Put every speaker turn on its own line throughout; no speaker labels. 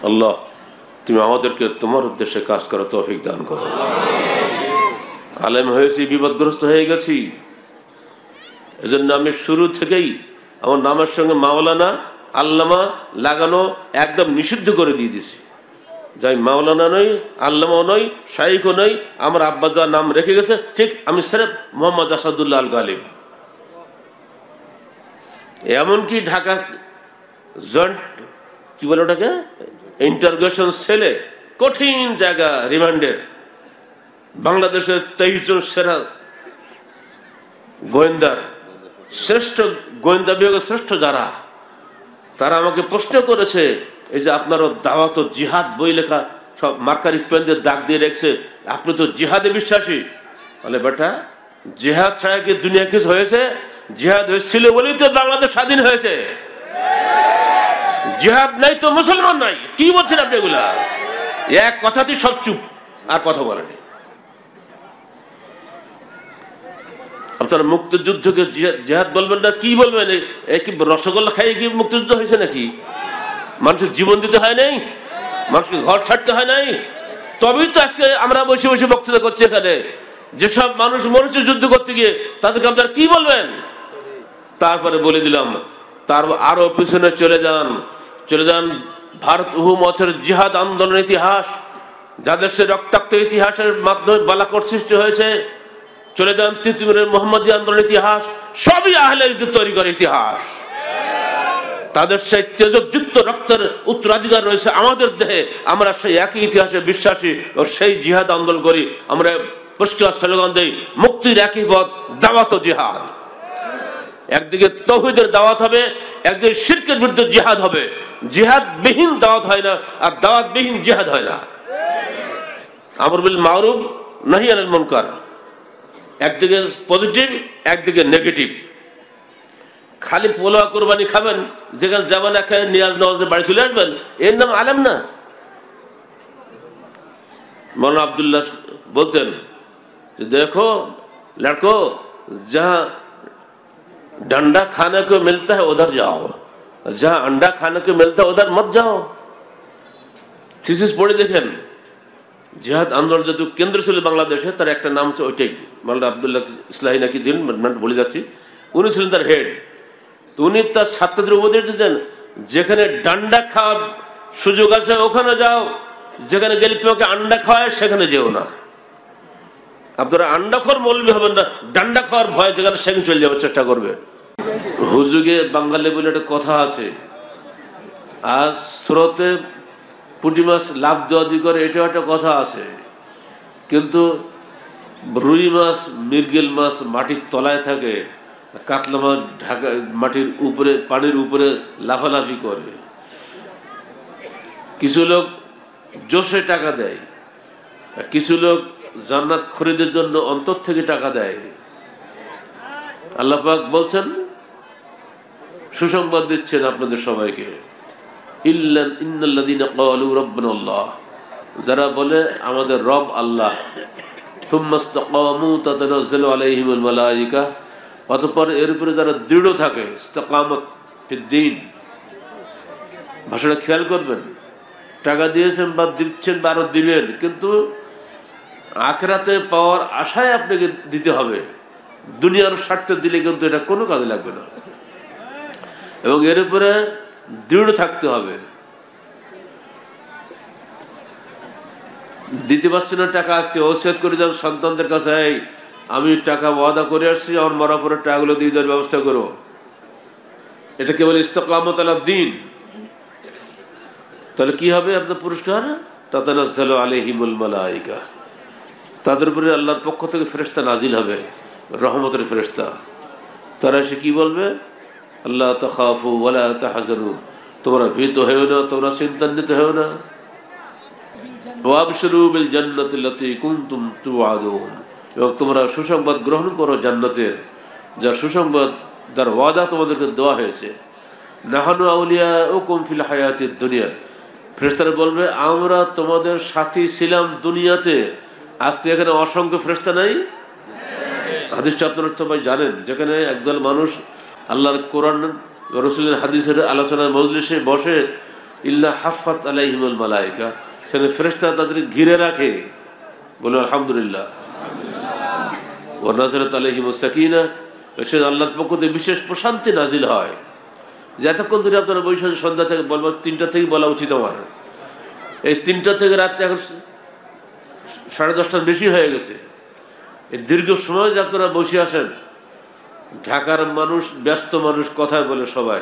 আল্লাহ তুমি আমাদেরকে তোমার উদ্দেশ্যে কাজ করার তৌফিক দান করো। আলেম হয়েছি, বিপদগ্রস্ত হয়ে গেছি, এজন্য আমি শুরু থেকেই আমার নামের সঙ্গে মাওলানা আল্লামা লাগানো একদম নিষিদ্ধ করে দিয়ে দিছি। যাই মাওলানা নই, আল্লামাও নই, শাইখও নই, আমার আব্বা যা নাম রেখে গেছে ঠিক আমি সেরেফ মোহাম্মদ আসাদুল্লাহ আল গালিব। এমনকি ঢাকা জয়েন্ট কি বলে ওটাকে ইন্টারোগেশন সেলে, কঠিন জায়গা রিমান্ডের, বাংলাদেশের 23 জন সেরা গোয়েন্দার শ্রেষ্ঠ গোয়েন্দা বিভাগের শ্রেষ্ঠ যারা, তারা আমাকে প্রশ্ন করেছে, এই যে আপনারও দাওয়াত ও জিহাদ বই লেখা সব মার্কারি পেনদের দাগ দিয়ে রেখেছে, আপনি তো জিহাদে বিশ্বাসী। বলে বেটা, জিহাদ ছাড়া কি দুনিয়া কিছু হয়েছে? জিহাদ হয়েছিল বলেই তো বাংলাদেশ স্বাধীন হয়েছে। জিহাদ নাই তো মুসলমান নাই। কি বলছেন আপনি এগুলা? এক কথাতেই সব চুপ, আর কথা বলেনি। আপনারা মুক্তিযুদ্ধকে জিহাদ বলবেন না, কি বলবেন? কি রসগোল্লা খাইয়ে কি মুক্তিযুদ্ধ হয়েছে নাকি? মানুষের জীবন দিতে হয় নাই, মানুষকে ঘর ছাড়তে হয় নাই? তবেই তো আজকে আমরা বসে বসে বক্তৃতা করছি এখানে। যেসব মানুষ মরেছে যুদ্ধ করতে গিয়ে, তাদেরকে আপনারা কি বলবেন? তারপরে বলে দিলাম, তার আরো পিছনে চলে যান ভারত বছর জিহাদ আন্দোলনের ইতিহাস, যাদের সে রক্তাক্ত ইতিহাসের মাধ্যমে বালাকোট সৃষ্টি হয়েছে। চলে যান তিতুমিরের মোহাম্মদী আন্দোলনের ইতিহাস, সবই আহলে হাদিস তৈরি করে ইতিহাস। তাদের সেই তেজযুক্ত রক্তের উত্তরাধিকার রয়েছে আমাদের দেহে। আমরা সেই একই ইতিহাসে বিশ্বাসী ও সেই জিহাদ আন্দোলন করি। আমরা পরিষ্কার স্লোগান দেই, মুক্তির একই পথ, দাওয়াত ও জিহাদ। একদিকে তাওহীদের দাওয়াত হবে, একদিকে শিরকের বিরুদ্ধে জিহাদ হবে। জিহাদ বিহীন দাওয়াত হয় না, আর দাওয়াত বিহীন জিহাদ হয় না। আমর বিল মারুফ নাহি আনিল মুনকার, একদিকে পজিটিভ, একদিকে নেগেটিভ। খালি পোলা কোরবানি খাবেন, যেখানে যাবেন এখানে নিয়াজ নওয়াজের বাড়ি চলে আসবেন, এর নাম আলেম না। মৌলানা আব্দুল্লাহ বলতেন যে দেখো লড়কো, जहां डंडा खाने को मिलता है उधर जाओ, जहां अंडा खाने को मिलता है उधर मत जाओ। থিসিস পড়ে দেখেন, জিহাদ আন্দোলন যেহেতু কেন্দ্র ছিল বাংলাদেশে, তার একটা নাম হচ্ছে ওইটাই, মৌলানা আব্দুল্লাহ ইসলাহি নাকি যিনি বলে যাচ্ছি, উনি ছিলেন তার হেড। তো উনি তার ছাত্রদের উপদেশ দিতেন, যেখানে ডান্ডা খাওয়ার সুযোগ আছে ওখানে যাও, যেখানে গেলে তোমাকে আন্ডা খাওয়ায় সেখানে যেও না। আপনারা আন্ডাখোর মৌলবি হবেন না, ডান্ডা খাওয়ার ভয় যেখানে সেখানে চলে যাওয়ার চেষ্টা করবেন। হুজুগে বাঙালি বলে একটা কথা আছে, আজ স্রোতে পুঁটি মাছ লাভ দেওয়া দি করে, এটাও একটা কথা আছে। কিন্তু রুই মাছ, মৃগেল মাছ মাটির তলায় থাকে, কাতলা মাছ ঢাকা মাটির উপরে, পানির উপরে লাফালাফি করে। কিছু লোক জোশে টাকা দেয়, কিছু লোক জান্নাত খরিদের জন্য অন্তর থেকে টাকা দেয়। আল্লাহ পাক বলছেন, সুসংবাদ দিচ্ছেন আপনাদের সবাইকে, ইন্নাল্লাযীনা ক্বালু রাব্বুনাল্লাহ, যারা বলে আমাদের রব আল্লাহ, সুম্মা ইসতাকামু তাতানাজ্জালু আলাইহিমুল মালায়েকা, অতঃপর এর উপরে যারা দৃঢ় থাকে, ইসতিকামত ফিদ্দীন। ভাষাটা খেয়াল করবেন, টাকা দিয়েছেন বা দিচ্ছেন বা আরো দিবেন, কিন্তু আখিরাতে পাওয়ার আশায় আপনাকে দিতে হবে। দুনিয়ার স্বার্থে দিলে কিন্তু এটা কোনো কাজে লাগবে না, এবং এর উপরে দৃঢ় থাকতে হবে। দিতে পারছি না টাকা, আজকে ওসিয়ত করে যান সন্তানদের কাছে, এই আমি টাকা ওয়াদা করে আসছি, আমার মরার পরে টাকাগুলো দিয়ে দেওয়ার ব্যবস্থা করো। এটা কেবল ইসতিকামত আলা দ্বীন। তাহলে কি হবে আপনার পুরস্কার? তাতানাজ্জালু আলাইহিমুল মালায়েকা, তাদের উপরে আল্লাহর পক্ষ থেকে ফেরেশতা নাজিল হবে, রহমতের ফেরেশতা। তারা এসে কি বলবে? আল্লাহ তাখাফু ওয়ালা তাহজানু, তোমরা ভীত হও না, তোমরা চিন্তান্বিত হও না। ওয়াবশিরু বিল জান্নাতিল্লাতী কুনতুম তুআদুন, এবং তোমরা সুসংবাদ গ্রহণ করো জান্নাতের, যার সুসংবাদ, যার ওয়াদা তোমাদেরকে দেওয়া হয়েছে। নাহানু আউলিয়াউকুম ফিল হায়াতিদ দুনিয়া, ফেরেশতারা বলবে আমরা তোমাদের সাথী ছিলাম দুনিয়াতে। আজকে এখানে অসংখ্য ফেরেশতা নাই? হাদিসটা আপনারা সবাই জানেন, যেখানে একদল মানুষ আল্লাহর কোরআন রাসূলের হাদিসের আলোচনার মজলিসে বসে ইল্লা হাফাত আলাইহিমুল মালায়েকা, সেখানে ফেরেশতা তাদের ঘিরে রাখে। বলে আলহামদুলিল্লাহ। ওয়া নাযালাত আলাইহিমুস সাকিনা, সে আল্লাহর পক্ষ থেকে বিশেষ প্রশান্তি নাজিল হয়। যে এতক্ষণ ধরে আপনারা বৈশাখ সন্ধ্যা থেকে বলবো, 3টা থেকে বলা উচিত আমার, এই 3টা থেকে রাত্রে এখন 10:30টার বেশি হয়ে গেছে। এই দীর্ঘ সময় যে আপনারা বসে আসেন, ঢাকার মানুষ ব্যস্ত মানুষ, কথায় বলে সবাই,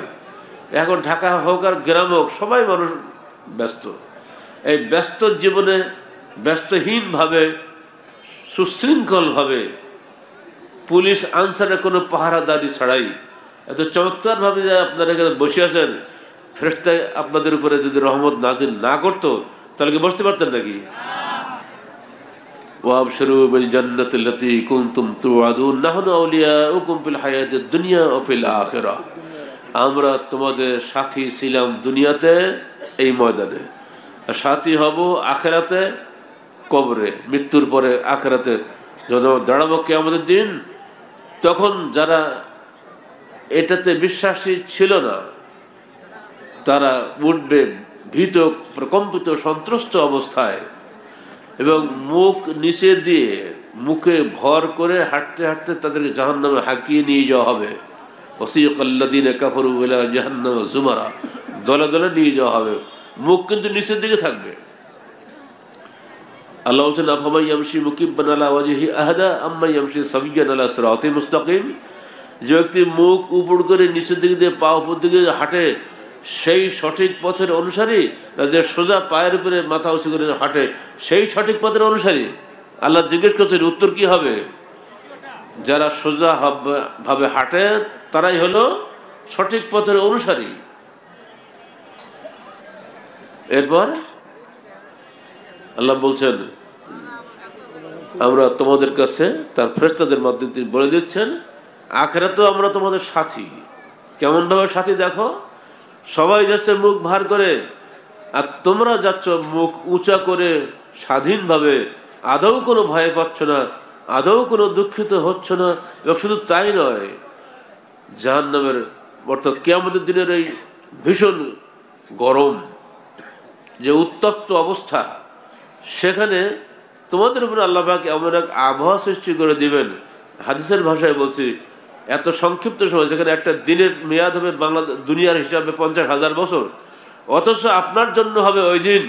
এখন ঢাকা হোক আর গ্রাম হোক সবাই মানুষ ব্যস্ত। এই ব্যস্ত জীবনে ব্যস্তহীনভাবে সুশৃঙ্খলভাবে পুলিশ আনসারে কোনো পাহারাদারি ছাড়াই এত চমৎকারভাবে যে আপনারা এখানে বসে আছেন, ফেরেশতা আপনাদের উপরে যদি রহমত নাজিল না করতো তাহলে কি বসতে পারতেন নাকি? ওয়াবশিরু বিল জান্নাতিল্লাতী কুনতুম তুআদুন নাহনু আউলিয়াউকুম ফিল হায়াতিদ দুনিয়া ওয়া ফিল আখিরাহ, আমরা তোমাদের সাথী ছিলাম দুনিয়াতে এই ময়দানে, আর সাথী হব আখিরাতে, কবরে, মৃত্যুর পরে আখিরাতে যখন দাঁড়াবো কিয়ামতের দিন। তখন যারা এটাতে বিশ্বাসী ছিল না তারা উঠবে ভীত, প্রকম্পিত, সন্ত্রস্ত অবস্থায় এবং মুখ নিচে দিয়ে মুখে ভর করে হাঁটতে হাঁটতে তাদেরকে জাহান্নামে হাঁকিয়ে নিয়ে যাওয়া হবে। ওয়াসিকাল্লাযীনা কাফারু ইলা জাহান্নামা যুমারা, দলে দলে নিয়ে যাওয়া হবে, মুখ কিন্তু নিচের দিকে থাকবে। আল্লাহ বলছেন আফামান ইয়ামশি মুকিব্বান আলা ওয়াজহি আহদা আম্মা ইয়ামশি সাবিয়ান আলা সিরাতিন মুস্তাকিম, যে ব্যক্তি মুখ উপর করে নিচের দিকে দিয়ে পা উপর দিকে হাঁটে সেই সঠিক পথের অনুসারী, না যে সোজা পায়ের উপরে মাথা উঁচু করে হাঁটে সেই সঠিক পথের অনুসারী? আল্লাহ জিজ্ঞেস করছেন উত্তর কি হবে? যারা সোজা ভাবে হাঁটে তারাই হলো সঠিক পথের অনুসারী। এরপর আল্লাহ বলছেন আমরা তোমাদের কাছে তার ফেরেশতাদের মাধ্যমে তিনি বলে দিচ্ছেন আখিরাতেও আমরা তোমাদের সাথী। কেমন ভাবে সাথী দেখো, সবাই যাচ্ছে মুখ ভার করে আর তোমরা যাচ্ছ মুখ উঁচা করে স্বাধীনভাবে, আদৌ কোনো ভয় পাচ্ছ না, আদৌ কোনো দুঃখিত হচ্ছ না। এবং শুধু তাই নয়, জাহান্নামের অর্থাৎ কিয়ামতের দিনের এই ভীষণ গরম যে উত্তপ্ত অবস্থা, সেখানে তোমাদের উপরে আল্লাহ পাক এমন এক আবহাওয়া সৃষ্টি করে দিবেন, হাদিসের ভাষায় বলছি, এত সংক্ষিপ্ত সময়, যেখানে একটা দিনের মেয়াদ হবে দুনিয়ার হিসাবে 50,000 বছর, অথচ আপনার জন্য হবে ওই দিন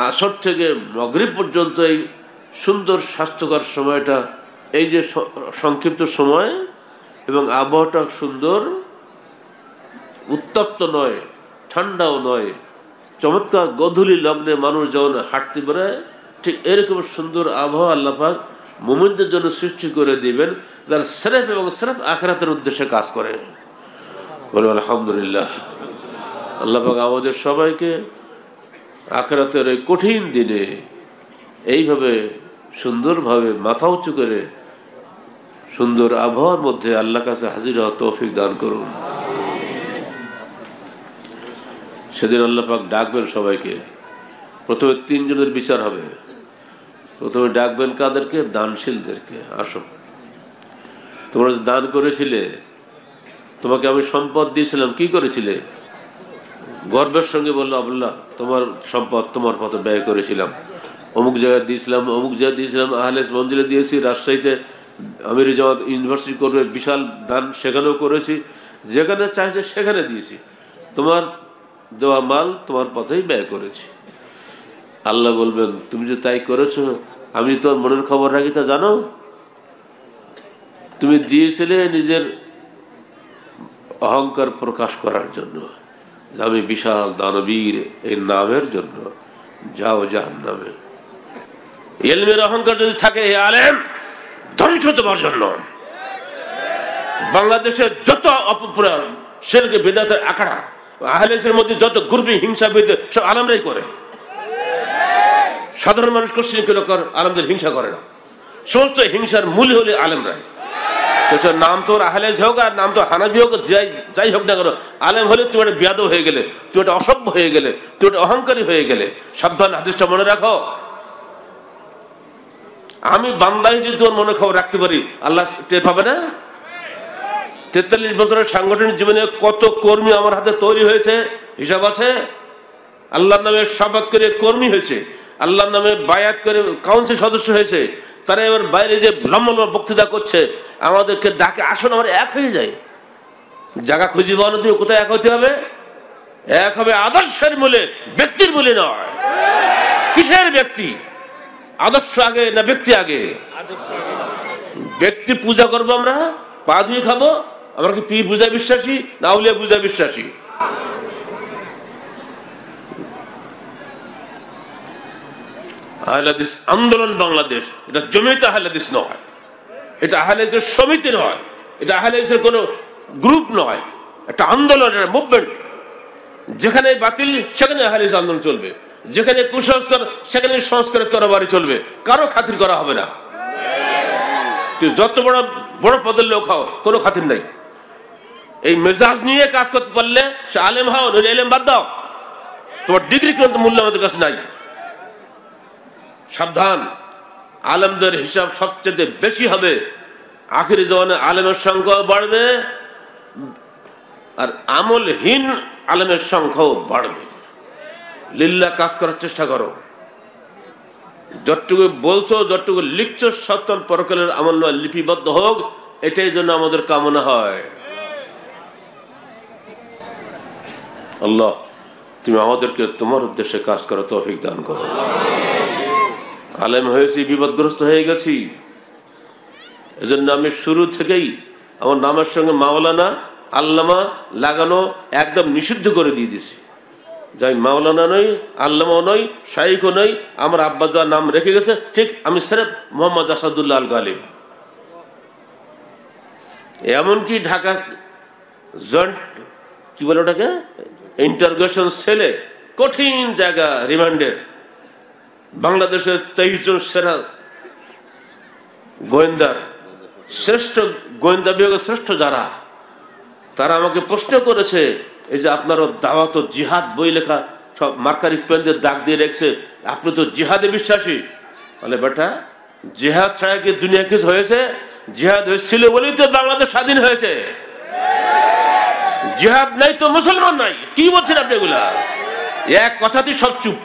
আসর থেকে মাগরিব পর্যন্ত এই সুন্দর স্বাস্থ্যকর সময়টা, এই যে সংক্ষিপ্ত সময় এবং আবহাওয়াটা সুন্দর, উত্তপ্ত নয়, ঠান্ডাও নয়, চমৎকার গধূলি লগ্নে মানুষ যখন হাঁটতে পারে, ঠিক এরকম সুন্দর আবহাওয়া আল্লাহ পাক মুমিনদের জন্য সৃষ্টি করে দিবেন, যারা সিরফ এবং সিরফ আখিরাতের উদ্দেশ্যে কাজ করে। বলুন আলহামদুলিল্লাহ। আল্লাহ পাক আমাদের সবাইকে আখিরাতের এই কঠিন দিনে এইভাবে সুন্দরভাবে মাথা উঁচু করে সুন্দর আবহাওয়ার মধ্যে আল্লাহর কাছে হাজির হওয়ার তৌফিক দান করুন। সেদিন আল্লাহ পাক ডাকবেন সবাইকে, প্রথমে 3 জনের বিচার হবে। প্রথমে ডাকবেন কাদেরকে? দানশীলদেরকে। আসো, তোমরা যে দান করেছিলে, তোমাকে আমি সম্পদ দিয়েছিলাম, কি করেছিলে? গর্বের সঙ্গে বললো আল্লাহ তোমার সম্পদ তোমার পথে ব্যয় করেছিলাম, অমুক জায়গায় দিয়েছিলাম, অমুক জায়গায় দিয়েছিলাম, আহলে মঞ্জিলে দিয়েছি, রাজশাহীতে আমির জামাত ইউনিভার্সিটি করবে বিশাল দান, সেখানেও করেছি, যেখানে চাইছে সেখানে দিয়েছি, তোমার দেওয়া মাল তোমার পথেই ব্যয় করেছি। আল্লাহ বলবেন তুমি যে তাই করেছো, আমি তোমার মনের খবর রাখি, তা জানো? তুমি দিয়েছিলে নিজের অহংকার প্রকাশ করার জন্য, যে আমি বিশাল দানবীর, এই নামের জন্য, যাও জাহান্নামে। ইলমের অহংকার যদি থাকে, হে আলেম, ধ্বংস তোমার জন্য। বাংলাদেশের যত অপপ্রচার, শিরক বিদআতের আখড়া, আহলের মধ্যে যত গ্রুপিং হিংসা বিদ্বেষ, সব আলেমরাই করে। সাধারণ মানুষ কোশ্চিন করে আলেমদের হিংসা করে না, সমস্ত হিংসার মূল হলে আলেমরাই। নাম তো আহলে হোক আর নাম তো হানাফি হোক, যাই হোক না কেন, আলেম হলে তুমি একটা বেয়াদব হয়ে গেলে, তুমি একটা অসভ্য হয়ে গেলে, তুমি একটা অহংকারী হয়ে গেলে। সাবধান, হাদিসটা মনে রাখো। আমি বান্দাই যদি তোর মনে খবর রাখতে পারি, আল্লাহ টের পাবে না? 43 বছরের সাংগঠনিক জীবনে কত কর্মী আমার হাতে তৈরি হয়েছে হিসাব আছে। আল্লাহর নামে শপথ করে কর্মী হয়েছে, আল্লাহর নামে বায়াত করে কাউন্সিল সদস্য হয়েছে। তারা এবার বাইরে যে লম্বা বক্তৃতা করছে, আমাদেরকে ডাকে আসুন, আমার এক হয়ে যায়। জায়গা খুঁজে পাওয়ানো দিয়ে কোথায় এক হতে হবে? এক হবে আদর্শের মূলে, ব্যক্তির মূলে নয়। কিসের ব্যক্তি? আদর্শ আগে না ব্যক্তি আগে? ব্যক্তি পূজা করবো আমরা, পা ধুয়ে খাবো। আমরা কি পীর পূজা বিশ্বাসী না আউলিয়া পূজা বিশ্বাসী? আহলে হাদিস আন্দোলন বাংলাদেশ, এটা জমিয়তে আহলে হাদিস নয়, এটা আহলে হাদিসের সমিতি নয়, এটা আহলে হাদিসের কোনো গ্রুপ নয়, একটা আন্দোলন, একটা মুভমেন্ট। যেখানে বাতিল সেখানে আহলে হাদিস আন্দোলন চলবে, যেখানে কুসংস্কার সেখানে সংস্কারের তরবারি চলবে, কারো খাতির করা হবে না। যত বড় বড় পদের লোক হও, কোনো খাতির নাই। এই মেজাজ নিয়ে কাজ করতে পারলে সে আলেম হও, নইলে এলেম বাদ দাও, তোমার ডিগ্রি কিন্তু মূল্য আমাদের কাছে নাই। সাবধান, আলেমদের হিসাব সবচেয়ে বেশি হবে। আখিরি জমানে আলেমের সংখ্যা বাড়বে আর আমলহীন আলেমের সংখ্যাও বাড়বে। লিল্লাহ কাজ করার চেষ্টা করো, যতটুকু বলছো, যতটুকু লিখছো, সত্তর পরকালের আমল নয় লিপিবদ্ধ হোক, এটাই জন্য আমাদের কামনা হয়। আল্লাহ, তুমি আমাদেরকে তোমার উদ্দেশ্যে কাজ করার তৌফিক দান করো। আলেম হয়েছি, বিপদগ্রস্ত হয়ে গেছি, এজন্য আমি শুরু থেকেই আমার নামের সঙ্গে মাওলানা আল্লামা লাগানো একদম নিষিদ্ধ করে দিয়ে দিছি। যাই মাওলানা নই, আল্লামাও নই, শাইখও নই, আমার আব্বা যা নাম রেখে গেছে ঠিক আমি সেরেফ মোহাম্মদ আসাদুল্লাহ আল গালিব। এমনকি ঢাকা জয়েন্ট কি বলে ওটাকে, ইন্টারোগেশন সেলে, কঠিন জায়গা, রিমান্ডের, বাংলাদেশের 23 জন সেরা গোয়েন্দার শ্রেষ্ঠ গোয়েন্দা বিভাগের শ্রেষ্ঠ যারা, তারা আমাকে প্রশ্ন করেছে, এই যে আপনারও দাওয়াত ও জিহাদ বই লেখা সব মার্কারি পেন দিয়ে দাগ দিয়ে রেখেছে, আপনি তো জিহাদে বিশ্বাসী। বলে বেটা, জিহাদ ছাড়া কি দুনিয়া কিছু হয়েছে? জিহাদ হয়েছিল বলেই তো বাংলাদেশ স্বাধীন হয়েছে। জিহাদ নাই তো মুসলমান নাই। কি বলছেন আপনি এগুলা? এক কথাতেই সব চুপ,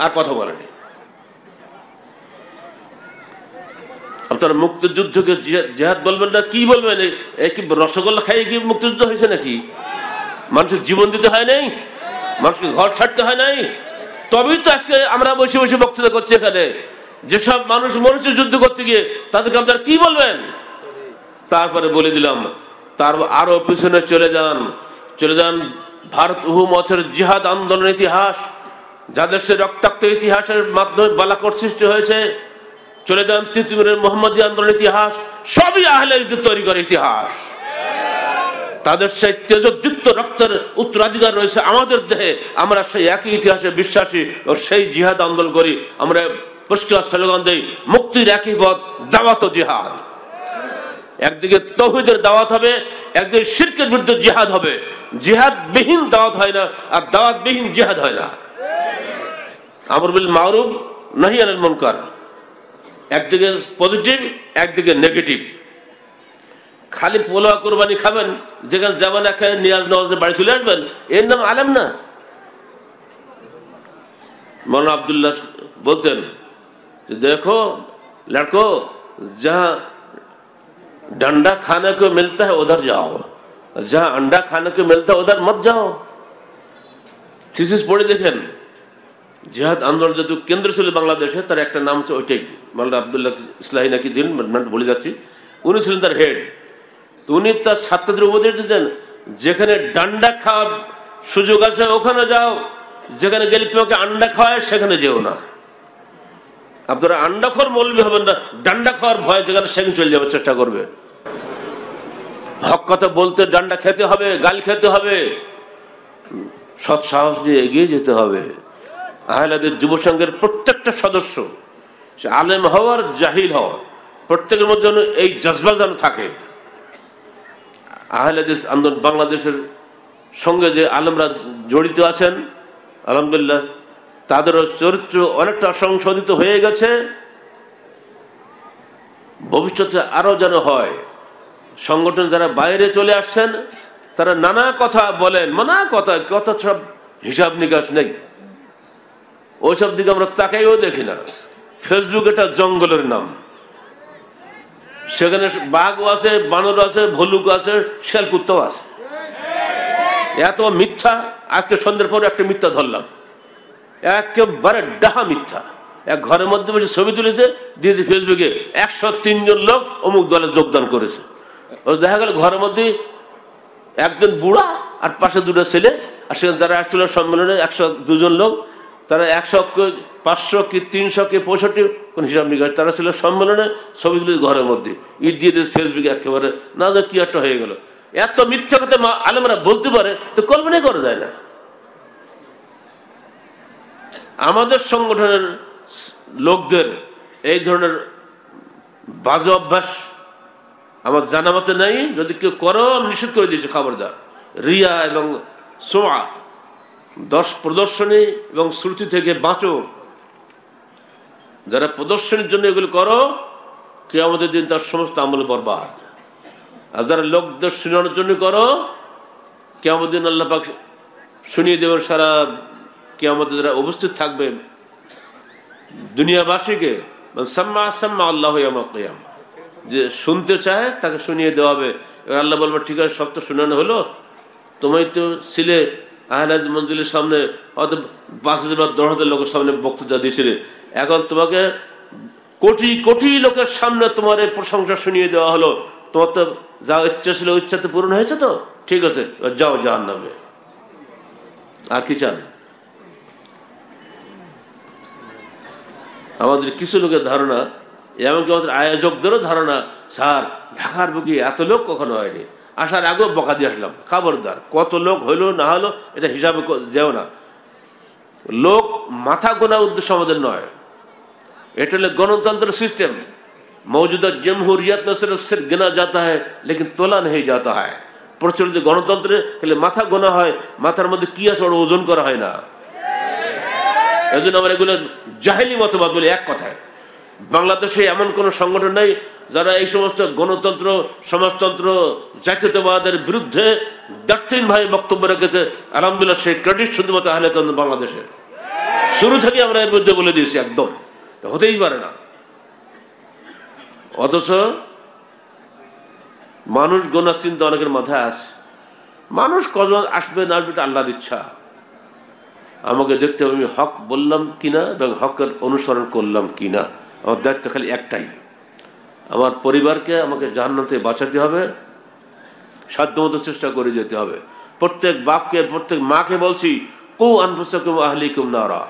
আর কথা বলেনি। আপনারা মুক্তিযুদ্ধকে জিহাদ বলবেন না, কি বলবেন? কি রসগোল্লা খাইয়ে কি মুক্তিযুদ্ধ হয়েছে নাকি? মানুষের জীবন দিতে হয় নাই, মানুষকে ঘর ছাড়তে হয় নাই। তবেই তো আজকে আমরা বসে বসে বক্তৃতা করছি এখানে। যেসব মানুষ মরেছে যুদ্ধ করতে গিয়ে, তাদেরকে আপনারা কি বলবেন? তারপরে বলে দিলাম, তার আরো পিছনে চলে যান ভারত বহু জিহাদ আন্দোলন ইতিহাস, যাদের সে রক্তাক্ত ইতিহাসের মাধ্যমে বালাকোট সৃষ্টি হয়েছে। চলে যান তিতুমিরের মোহাম্মদী আন্দোলন ইতিহাস, সবই আহলে হাদিস তৈরি করে ইতিহাস। তাদের সেই তেজযুক্ত রক্তের উত্তরাধিকার রয়েছে আমাদের দেহে। আমরা সেই একই ইতিহাসে বিশ্বাসী ও সেই জিহাদ আন্দোলন করি। আমরা পরিষ্কার স্লোগান দেই, মুক্তির একই পথ, দাওয়াত ও জিহাদ। একদিকে তাওহীদের দাওয়াত হবে, একদিকে শিরকের বিরুদ্ধে জিহাদ হবে। জিহাদ বিহীন দাওয়াত হয় না, আর দাওয়াত বিহীন জিহাদ হয় না। আমর বিল মারুফ নাহি আনিল মুনকার, একদিকে পজিটিভ, একদিকে নেগেটিভ। খালি পোলাও কোরবানি খাবেন, যেখানে যাবেন এখানে নিয়াজ নওয়াজের বাড়ি চলে আসবেন, এর নাম আলেম না। মৌলানা আব্দুল্লাহ বলতেন যে দেখো लड़को, जहां डंडा खाने को मिलता है उधर जाओ, जहां अंडा खाने को मिलता है उधर मत जाओ। থিসিস পড়ে দেখেন, জিহাদ আন্দোলন যেহেতু কেন্দ্র ছিল বাংলাদেশে, তার একটা নাম হচ্ছে ওইটাই, মৌলানা আব্দুল্লাহ ইসলাহি নাকি যিনি, বলে যাচ্ছি, উনি ছিলেন তার হেড। তো উনি তার ছাত্রদের উপদেশ দিতেন, যেখানে ডান্ডা খাওয়ার সুযোগ আছে ওখানে যাও, যেখানে গেলে তোমাকে আন্ডা খাওয়ায় সেখানে যেও না। আপনারা আন্ডাখোর মৌলবি হবেন না, ডান্ডা খাওয়ার ভয় যেখানে সেখানে চলে যাওয়ার চেষ্টা করবেন। হক কথা বলতে ডান্ডা খেতে হবে, গাল খেতে হবে, সৎ সাহস নিয়ে এগিয়ে যেতে হবে। আহলে হাদিস যুব সংঘের প্রত্যেকটা সদস্য, সে আলেম হওয়ার জাহিল হওয়া, প্রত্যেকের মধ্যে এই জজবা যেন থাকে। আহলে হাদিস আন্দোলন বাংলাদেশের সঙ্গে যে আলেমরা জড়িত আছেন, আলহামদুলিল্লাহ তাদেরও চরিত্র অনেকটা সংশোধিত হয়ে গেছে। ভবিষ্যতে আরো যেন হয়, সংগঠন যারা বাইরে চলে আসছেন তারা নানা কথা বলেন, নানা কথা সব হিসাব নিকাশ নেই, ওইসব দিকে আমরা তাকাইও দেখি না। ফেসবুক এটা জঙ্গলের নাম, সেখানে বাঘও আছে, বানর আছে, ভল্লুক আছে, শিয়াল কুত্তাও আছে। এত মিথ্যা। আজকে সন্ধ্যের পরে একটা মিথ্যা ধরলাম, একেবারে ডাহা মিথ্যা। এক ঘরের মধ্যে বসে ছবি তুলেছে, দিয়েছে ফেসবুকে, 103 জন লোক অমুক দলে যোগদান করেছে। দেখা গেল ঘরের মধ্যে একজন বুড়া আর পাশে দুটো ছেলে, আর সেখানে যারা আসছিল সম্মেলনে 102 জন লোক, তারা 100 কি 500 কি 300 কি 65 কোন হিসাব নিকাশ, তারা ছিল সম্মেলনে, ছবি তুলে ঘরের মধ্যে ঈদ দিয়ে দিয়েছে ফেসবুকে। একেবারে না যে কি একটা হয়ে গেল। এত মিথ্যা কথা আলেমরা বলতে পারে তো কল্পনাই করা যায় না। আমাদের সংগঠনের লোকদের এই ধরনের বাজে অভ্যাস আমার জানা মতে নাই। যদি কেউ করো আমি নিষেধ করে দিয়েছি, খবরদার। রিয়া এবং সোয়া, প্রদর্শনী এবং শ্রুতি থেকে বাঁচো। যারা প্রদর্শনীর জন্য এগুলো করো, কিয়ামতের দিন তার সমস্ত আমল বরবাদ। আর যারা লোকদের শোনানোর জন্য করো, কিয়ামতের দিন আল্লাহ পাক শুনিয়ে দেবেন সারা কিয়ামতে যারা উপস্থিত থাকবে দুনিয়াবাসীকে, সাম্মা সাম্মা আল্লাহু ইয়াউমাল কিয়ামা, যে শুনতে চায় তাকে শুনিয়ে দেওয়া হবে। আল্লাহ বলবে ঠিক আছে, সব তো শোনানো হলো, তোমায় তো ছিলে আহলে মঞ্জিলের সামনে হয়তো 5,000 বা 10,000 লোকের সামনে বক্তৃতা দিয়েছিলে, এখন তোমাকে কোটি কোটি লোকের সামনে তোমার এই প্রশংসা শুনিয়ে দেওয়া হলো, তোমার তো যা ইচ্ছা ছিল ইচ্ছা তো পূরণ হয়েছে, তো ঠিক আছে যাও জাহান্নামে। আর কি চান? আমাদের কিছু লোকের ধারণা, এমনকি আমাদের আয়োজকদেরও ধারণা, স্যার ঢাকার বুকে এত লোক কখনো হয়নি, আসার আগেও বকা দিয়ে আসলাম। খবরদার, কত লোক হইলো না হলো এটা হিসাবে যেও না। লোক মাথা গোনার উদ্দেশ্য আমাদের নয়, এটা হলো গণতন্ত্রের সিস্টেম। মৌজুদা জমহুরিয়ত में सिर्फ गिना जाता है लेकिन तोला नहीं जाता है। প্রচলিত গণতন্ত্রে খালি মাথা গোনা হয়, মাথার মধ্যে কি আছে ওটা ওজন করা হয় না। এই জন্য আমরা এগুলো জাহেলি মতবাদ বলি। এক কথায় বাংলাদেশে এমন কোন সংগঠন নেই যারা এই সমস্ত গণতন্ত্র, সমাজতন্ত্র, জাতীয়তাবাদের বিরুদ্ধে দার্থহীনভাবে বক্তব্য রেখেছে। আলহামদুলিল্লাহ, সেই ক্রেডিট শুধুমাত্র আহলে তন্ত্র বাংলাদেশের। শুরু থেকে আমরা এর বিরুদ্ধে বলে দিয়েছি, একদম হতেই পারে না। অথচ মানুষ গোনার চিন্তা অনেকের মাথায় আসে। মানুষ কজন আসবে না আসবে আল্লাহর ইচ্ছা। আমাকে দেখতে হবে আমি হক বললাম কিনা এবং হকের অনুসরণ করলাম কিনা। আমার দায়িত্ব খালি একটাই, আমার পরিবারকে আমাকে জাহান্নাম থেকে বাঁচাতে হবে, সাধ্যমতো চেষ্টা করে যেতে হবে। প্রত্যেক বাপকে, প্রত্যেক মাকে বলছি, কু আনফুসাকুম আহলিকুম নারা,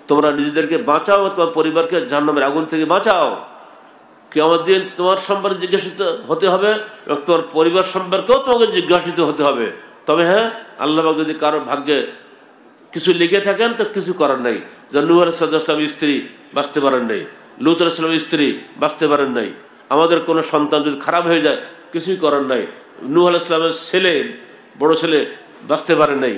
তোমরা নিজেদেরকে বাঁচাও, তোমার পরিবারকে জাহান্নামের আগুন থেকে বাঁচাও। কিয়ামত দিন তোমার সম্পর্কে জিজ্ঞাসিত হতে হবে এবং তোমার পরিবার সম্পর্কেও তোমাকে জিজ্ঞাসিত হতে হবে। তবে হ্যাঁ, আল্লাহ পাক যদি কারো ভাগ্যে কিছু লিখে থাকেন তো কিছু করার নাই। যেমন নূহ আলাইহিস সালামের স্ত্রী বাঁচতে পারেন নাই, লূত আলাইহিস সালামের স্ত্রী বাঁচতে পারেন নাই। আমাদের কোনো সন্তান যদি খারাপ হয়ে যায় কিছুই করার নাই। নূহ আলাইহিস সালামের ছেলে, বড় ছেলে বাঁচতে পারেন নাই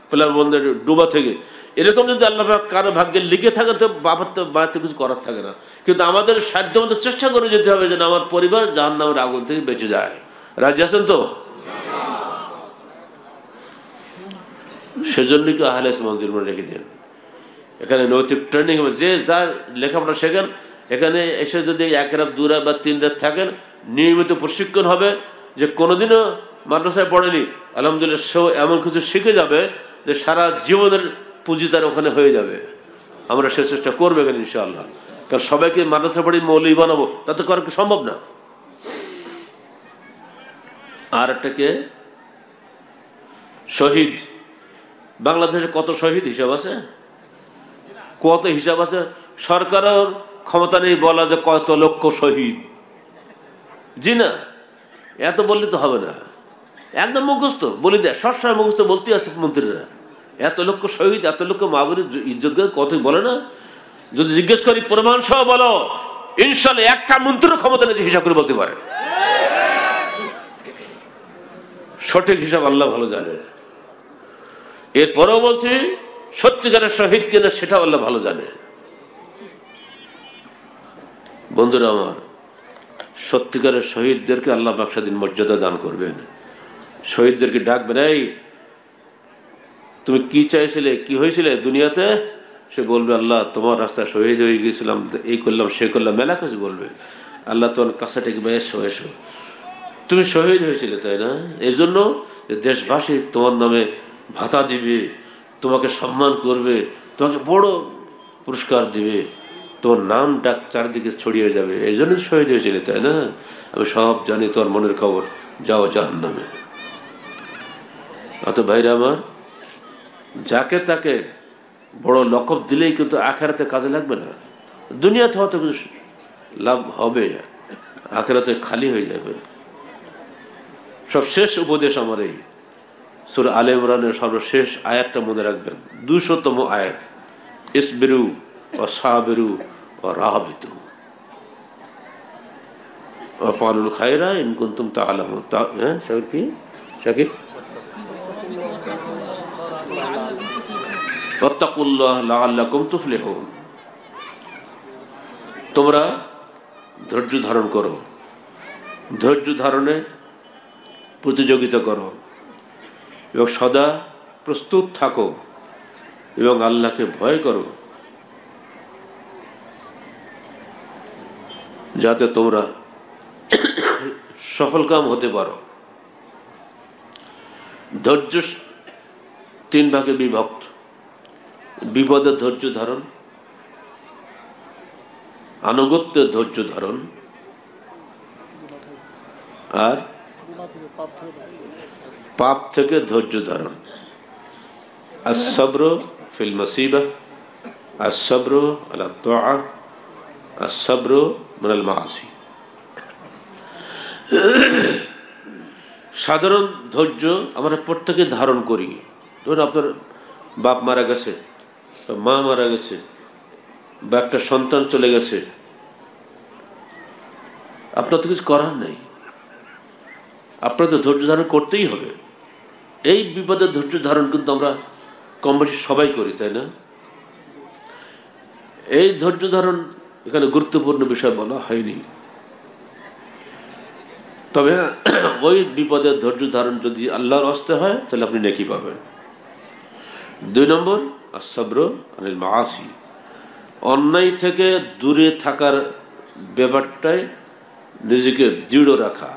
প্লাবনের ডুবা থেকে। এরকম যদি আল্লাহ পাক কারো ভাগ্যে লিখে থাকে তো বাবার তো বাড়িতে কিছু করার থাকে না। কিন্তু আমাদের সাধ্যমতো চেষ্টা করে যেতে হবে যেন আমার পরিবার জাহান্নামের আগুন থেকে বেঁচে যায়। রাজি আছেন তো? সেজন্য কি আহলে মঞ্জিল মনে রেখে দেন। এখানে নৈতিক ট্রেনিং হবে। যে যা লেখাপড়া শেখেন, এখানে এসে যদি 1 রাত 2 রাত বা 3 রাত থাকেন, নিয়মিত প্রশিক্ষণ হবে। যে কোনোদিনও মাদ্রাসায় পড়েনি, আলহামদুলিল্লাহ সেও এমন কিছু শিখে যাবে যে সারা জীবনের পুঁজি তার ওখানে হয়ে যাবে। আমরা সে চেষ্টা করবো এখানে ইনশাআল্লাহ। কারণ সবাইকে মাদ্রাসা পড়ে মৌলবি বানাবো তা তো করা সম্ভব না। আর একটাকে শহীদ, বাংলাদেশে কত শহীদ হিসাব আছে, কত হিসাব আছে। সরকারের ক্ষমতা নেই বলা যে কত লক্ষ শহীদ। জি না, এত বললে তো হবে না। একদম মুখস্থ বলি দেয়, সবসময় মুখস্থ বলতে আসে মন্ত্রীরা। এত লক্ষ শহীদ, এত লক্ষ মাহবুবের ইজ্জত কত বলে না। যদি জিজ্ঞেস করি প্রমাণ সহ বলো, ইনশাআল্লাহ একটা মন্ত্রীর ক্ষমতা নেই হিসাব করে বলতে পারে। সঠিক হিসাব আল্লাহ ভালো জানে। এরপরেও বলছি, সত্যিকারের শহীদ কিনা সেটা আল্লাহ ভালো জানে। বন্ধুরা আমার, সত্যিকারের শহীদদেরকে আল্লাহ পাক সেদিন মর্যাদা দান করবেন। শহীদদেরকে ডাকবেন, এই তুমি কি চাইছিলে, কি হয়েছিলে দুনিয়াতে? সে বলবে, আল্লাহ তোমার রাস্তায় শহীদ হয়ে গিয়েছিলাম, এই করলাম সে করলাম, মেলা কিছু বলবে। আল্লাহ তোমার কাছে থেকে এসো এসো, তুমি শহীদ হয়েছিলে তাই না? এই জন্য দেশবাসী তোমার নামে ভাতা দিবে, তোমাকে সম্মান করবে, তোমাকে বড় পুরস্কার দিবে, তোমার নাম ডাক চারিদিকে ছড়িয়ে যাবে, এই জন্য শহীদ হয়েছিলে তাই না? আমি সব জানি, তোমার মনের খবর, যাও জাহান্নামে। অত ভাইরা আমার, যাকে তাকে বড় লকব দিলেই কিন্তু আখেরাতে কাজে লাগবে না। দুনিয়াতে হয়তো কিছু লাভ হবে, আখেরাতে খালি হয়ে যাবে। সব শেষ উপদেশ আমার এই সূরা আলে ইমরানের সর্বশেষ আয়াতটা মনে রাখবেন, 200তম আয়াত, ইসবিরু ওয়া সাবিরু ওয়া রাবিতু ওয়া ফালুল খায়রা ইন কুনতুম তা'লামুন। হ্যাঁ শাকিব, ওয়াত্তাকুল্লাহ লাআল্লাকুম তুফলিহুন। তোমরা ধৈর্য ধারণ করো, ধৈর্য ধারণে প্রতিযোগিতা করো এবং সদা প্রস্তুত থাকো এবং আল্লাহকে ভয় করো, যাতে তোমরা সফলকাম হতে পারো। ধৈর্য 3 ভাগে বিভক্ত: বিপদে ধৈর্য ধারণ, আনুগত্যে ধৈর্য ধারণ, আর পাপ থেকে ধৈর্য ধারণ। as-sabru fil musibah, as-sabru ala at-ta'ah, as-sabru min al-ma'asi। সাধারণ ধৈর্য আমরা প্রত্যেকে ধারণ করি। ধরুন আপনার বাপ মারা গেছে, মা মারা গেছে, বা একটা সন্তান চলে গেছে, আপনার তো কিছু করার নেই, আপনার তো ধৈর্য ধারণ করতেই হবে। এই বিপদের ধৈর্য ধারণ কিন্তু আমরা কম বেশি সবাই করি, তাই না? এই ধৈর্য ধারণ এখানে গুরুত্বপূর্ণ বিষয় বলা হয়নি, তবে ওই বিপদের ধৈর্য ধারণ যদি আল্লাহর হস্তে হয় তাহলে আপনি নেকি পাবেন। 2 নম্বর, as-sabru anil ma'asi, অন্যায় থেকে দূরে থাকার ব্যাপারটায় নিজেকে দৃঢ় রাখা।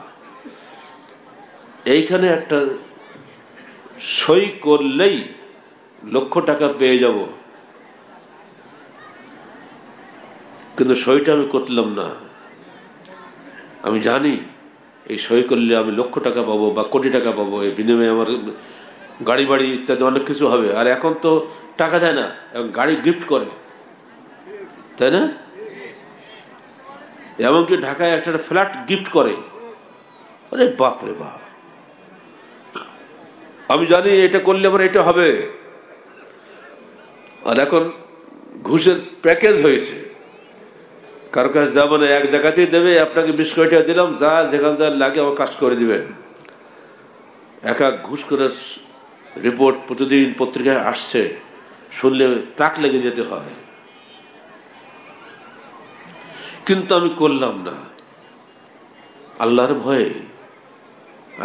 এইখানে একটা সই করলেই লক্ষ টাকা পেয়ে যাব, কিন্তু সইটা আমি করলাম না। আমি জানি এই সই করলে আমি লক্ষ টাকা পাবো বা কোটি টাকা পাবো, এই বিনিময়ে আমার গাড়ি বাড়ি ইত্যাদি অনেক কিছু হবে। আর এখন তো টাকা দেয় না, এবং গাড়ি গিফট করে, তাই না? এমনকি ঢাকায় একটা ফ্ল্যাট গিফট করে। আরে বাপ রে বাপ, আমি জানি এটা করলে আমার এটা হবে। আর এখন ঘুষের প্যাকেজ হয়েছে, কারো কাছে যাবো না, এক জায়গাতেই দেবে, আপনাকে 20 কোটি টাকা দিলাম, যা যেখানে যা লাগে আমার কাজ করে দিবেন। এক ঘুষ করে রিপোর্ট প্রতিদিন পত্রিকায় আসছে, শুনলে তাক লেগে যেতে হয়। কিন্তু আমি করলাম না, আল্লাহর ভয়ে,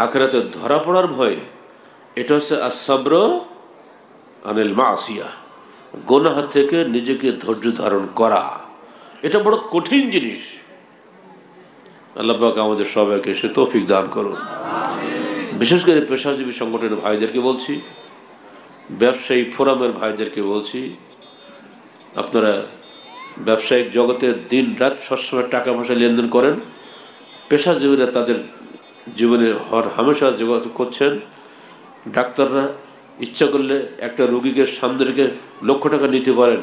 আখিরাতে ধরা পড়ার ভয়ে। এটা হচ্ছে as-sabru anil ma'siyah, গুনাহ থেকে নিজেকে ধৈর্য ধারণ করা। এটা বড় কঠিন জিনিস। আল্লাহ পাক আমাদের সবাইকে সে তৌফিক দান করুন। বিশেষ করে পেশাজীবী সংগঠনের ভাইদেরকে বলছি, ব্যবসায়িক ফোরামের ভাইদেরকে বলছি, আপনারা ব্যবসায়িক জগতে দিন রাত সবসময় টাকা পয়সা লেনদেন করেন, পেশাজীবীরা তাদের জীবনে হামেশা যোগাযোগ করছেন। ডাক্তাররা ইচ্ছা করলে একটা রোগীকে সামনে রেখে লক্ষ টাকা নিতে পারেন,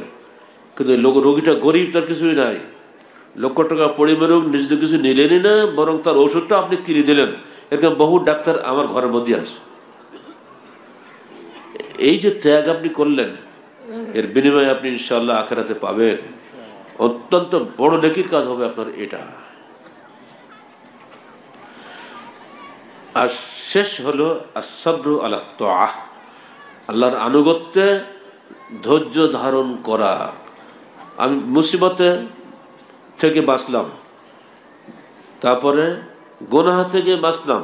কিন্তু রোগীটা গরিব, তার কিছুই নাই, লক্ষ টাকা পরিমাণ নিজে কিছু নিলেনই না, বরং তার ওষুধটা আপনি কিনে দিলেন। এরকম বহু ডাক্তার আমার ঘরের মধ্যে আছে। এই যে ত্যাগ আপনি করলেন, এর বিনিময়ে আপনি ইনশাআল্লাহ আখিরাতে পাবেন। অত্যন্ত বড় নেকির কাজ হবে আপনার এটা। আর শেষ হলো as-sabru ala at-ta'ah, আল্লাহর আনুগত্যে ধৈর্য ধারণ করা। আমি মুসিবতে থেকে বাঁচলাম, তারপরে গুনাহ থেকে বাঁচলাম,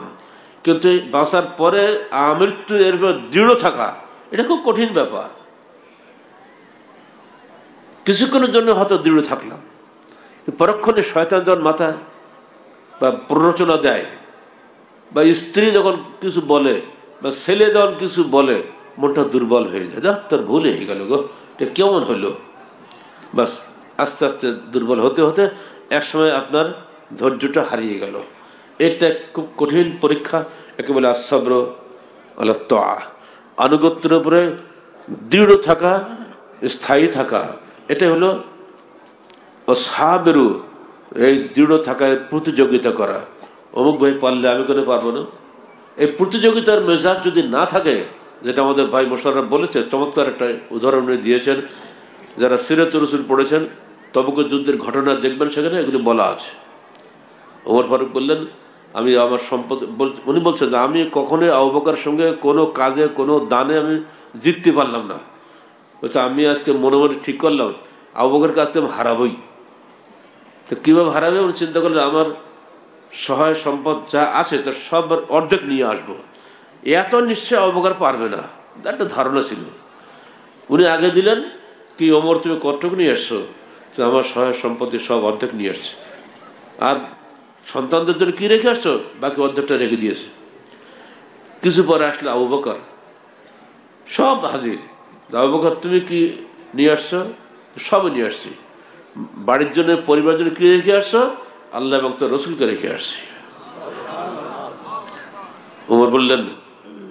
কিন্তু বাঁচার পরে আমৃত্যু এর দৃঢ় থাকা এটা খুব কঠিন ব্যাপার। কিছুক্ষণের জন্য হয়তো দৃঢ় থাকলাম, পরক্ষণে শয়তান যখন মাথায় বা প্ররোচনা দেয়, বা স্ত্রী যখন কিছু বলে, বা ছেলে যখন কিছু বলে, মনটা দুর্বল হয়ে যায়। তোর ভুল হয়ে গেল গো, এটা কেমন হলো, বাস আস্তে আস্তে দুর্বল হতে হতে একসময় আপনার ধৈর্যটা হারিয়ে গেল। এটা খুব কঠিন পরীক্ষা। একে বলে আসসাবর আলা তাআ, আনুগত্যের উপরে দৃঢ় থাকা, স্থায়ী থাকা। এটা হলো সাবেরু, এই দৃঢ় থাকায় প্রতিযোগিতা করা। অমুক ভাই পারলে আমি কেন পারবো না, এই প্রতিযোগিতার মেজাজ যদি না থাকে, যেটা আমাদের ভাই মোশাররফ বলেছে, চমৎকার একটা উদাহরণ দিয়েছেন। যারা সিরাতুর রাসূল পড়েছেন, তবুক যুদ্ধের ঘটনা দেখবেন, সেখানে এগুলি বলা আছে। ওমর ফারুক বললেন, আমি আমার সম্পদ, উনি বলছেন যে আমি কখনোই আবু বকরের সঙ্গে কোনো কাজে কোনো দানে আমি জিততে পারলাম না। বলছে আমি আজকে মনে মনে ঠিক করলাম আবু বকরকে আজকে আমি হারাবই। তো কীভাবে হারাবে উনি চিন্তা করলেন, আমার সহায় সম্পদ যা আছে তার সব অর্ধেক নিয়ে আসবো। এত নিশ্চয় আবু বকর পারবে না, একটা ধারণা ছিল। উনি আগে দিলেন কি, ওমর তুমি কতটুকু নিয়ে আসছো? আমার সহায় সম্পত্তি সব অর্ধেক নিয়ে আসছে। আর সন্তানদের জন্য কি রেখে আসছো? বাকি অর্ধেকটা রেখে দিয়েছে। কিছু পরে আসলে আবু বকর, সব হাজির। আবু বকর তুমি কি নিয়ে আসছো? সবই নিয়ে আসছি। বাড়ির জন্য, পরিবারের জন্য কি রেখে আসছো? আল্লাহ এবং তার রসুলকে রেখে আসছি। ওমর বললেন,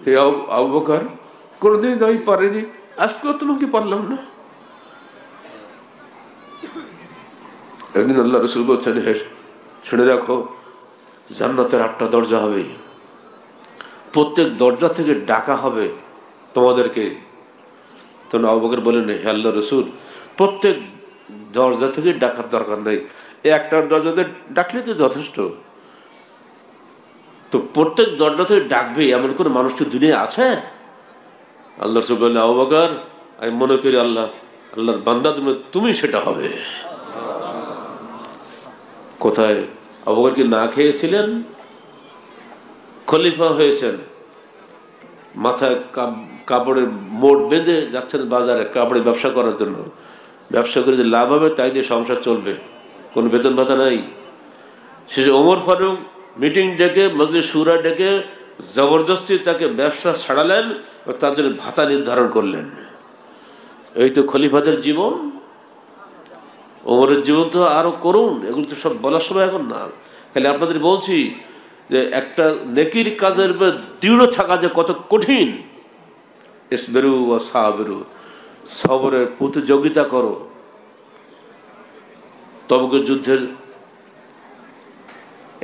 হে আবু বকর, কোনদিন আমি পারিনি, আজকেও তোমাকে পারলাম না। একদিন আল্লাহ রসুল বলছেন, হে শুনে রাখো, জান্নাতের 8টা দরজা হবে, প্রত্যেক দরজা থেকে ডাকা হবে তোমাদেরকে। তখন আবু বকর বলেন, হে আল্লাহ রসুল, প্রত্যেক দরজা থেকে ডাকার দরকার নেই, একটা দরজাতে ডাকলে তো যথেষ্ট। তো প্রত্যেক দরজা থেকে ডাকবে এমন কোন মানুষ কি দুনিয়া আছে? আল্লাহ রসুল বললেন, আবু বকর, আমি মনে করি আল্লাহর বান্দা তুমি সেটা হবে। কোথায়? আবু বকর কি না খেয়েছিলেন? খলিফা হয়েছেন, মাথায় কাপড়ের মোট বেঁধে যাচ্ছেন বাজারে কাপড়ের ব্যবসা করার জন্য। ব্যবসা করে যে লাভ হবে তাই দিয়ে সংসার চলবে, কোনো বেতন ভাতা নাই। শেষে ওমর ফারুক মিটিং ডেকে, মজলিস শুরা ডেকে জবরদস্তি তাকে ব্যবসা ছাড়ালেন, তার জন্য ভাতা নির্ধারণ করলেন। এই তো খলিফাদের জীবন। ওমরের জীবন তো আরো করুন, এগুলো তো সব বলার সময় এখন না। খালি আপনাদের বলছি যে একটা নেকির কাজের উপর দৃঢ় থাকা যে কত কঠিন। ইসবিরু ওয়া সাবিরু, সবরের প্রতিযোগিতা করো। তবুকের যুদ্ধের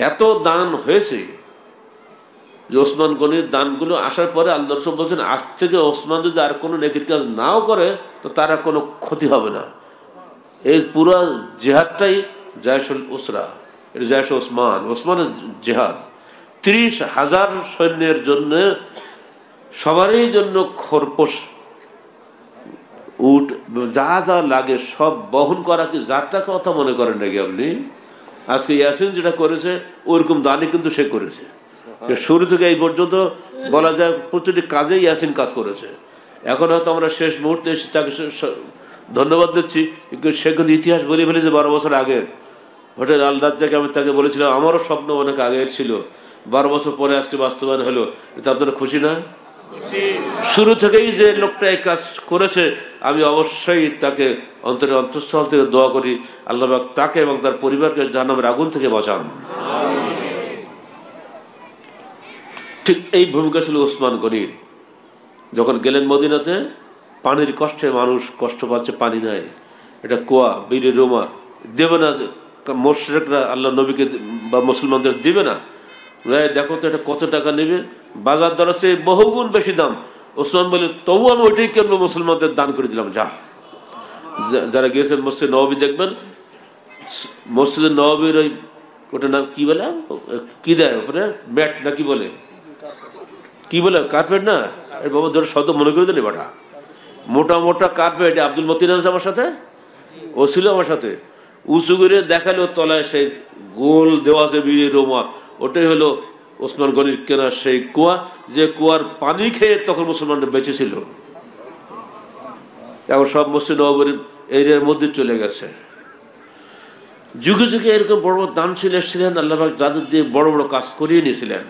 এত দান হয়েছে যে ওসমান গনির দানগুলো আসার পরে আল্লাহ রাসূল বলছেন, আজ থেকে ওসমান যদি আর কোনো নেকির কাজ নাও করে তো তার কোনো ক্ষতি হবে না। এই পুরো জেহাদটাই জায়শুল উসরা, এটা জায়শ ওসমানের জেহাদ। 30,000 সৈন্যের জন্য, সবারই জন্য খরপোশ, উট, যা যা লাগে সব বহন করা কি যাত্রা কথা মনে করেন নাকি আপনি? আজকে ইয়াসিন যেটা করেছে ওইরকম দানি কিন্তু সে করেছে। শুরু থেকে এই পর্যন্ত বলা যায় প্রতিটি কাজে ইয়াসিন কাজ করেছে। এখন হয়তো আমরা শেষ মুহূর্তে এসে তাকে ধন্যবাদ দিচ্ছি, কিন্তু সে কিন্তু ইতিহাস বলে ফেলেছে 12 বছর আগের। হোটেল আল রাজ্জাকে আমি তাকে বলেছিলাম, আমারও স্বপ্ন অনেক আগের ছিল, 12 বছর পরে আজকে বাস্তবায়ন হলো। এটা আপনারা খুশি না? শুরু থেকেই যে লোকটা এই কাজ করেছে, আমি অবশ্যই তাকে অন্তরের অন্তঃস্থল থেকে দোয়া করি, আল্লাহ তাকে এবং তার পরিবারকে জাহান্নামের আগুন থেকে বাঁচান। ঠিক এই ভূমিকা ছিল ওসমান গনির। যখন গেলেন মদিনাতে, পানির কষ্টে মানুষ কষ্ট পাচ্ছে, পানি নাই, এটা কুয়া, বীরের রোমা দেবে না, মুশরিকরা আল্লাহ নবীকে বা মুসলমানদের দিবে না। দেখো তো এটা কত টাকা নেবে, বাজার দর আছে বহুগুণ বেশি দাম। ওসমান বলে, তবু আমি ওইটাই কেন মুসলমানদের দান করে দিলাম। যা, যারা গিয়েছেন মসজিদ নববী দেখবেন, মসজিদ নববীর ওই ওটা নাম কি বলে, কি দেয় ওপরে, ম্যাট না কি বলে, কি বলে, কার্পেট না, বাবা ধরে শব্দ মনে করে দেনি বাটা, মোটা মোটা কার্পেট। আব্দুল মতিন আছে আমার সাথে, ও ছিল আমার সাথে, উঁচু করে দেখালো তলায় সেই গোল দেওয়া আছে বীরের রোমা, ওটাই হলো ওসমান গনির কেনা সেই কুয়া, যে কুয়ার পানি খেয়ে তখন মুসলমানরা বেঁচে ছিল। এখন সব মসজিদ নববীর এরিয়ার মধ্যে চলে গেছে। যুগে যুগে এরকম বড় বড় দানশীল এসেছিলেন, আল্লাহ পাক যাদের দিয়ে বড় বড় কাজ করিয়ে নিয়েছিলেন।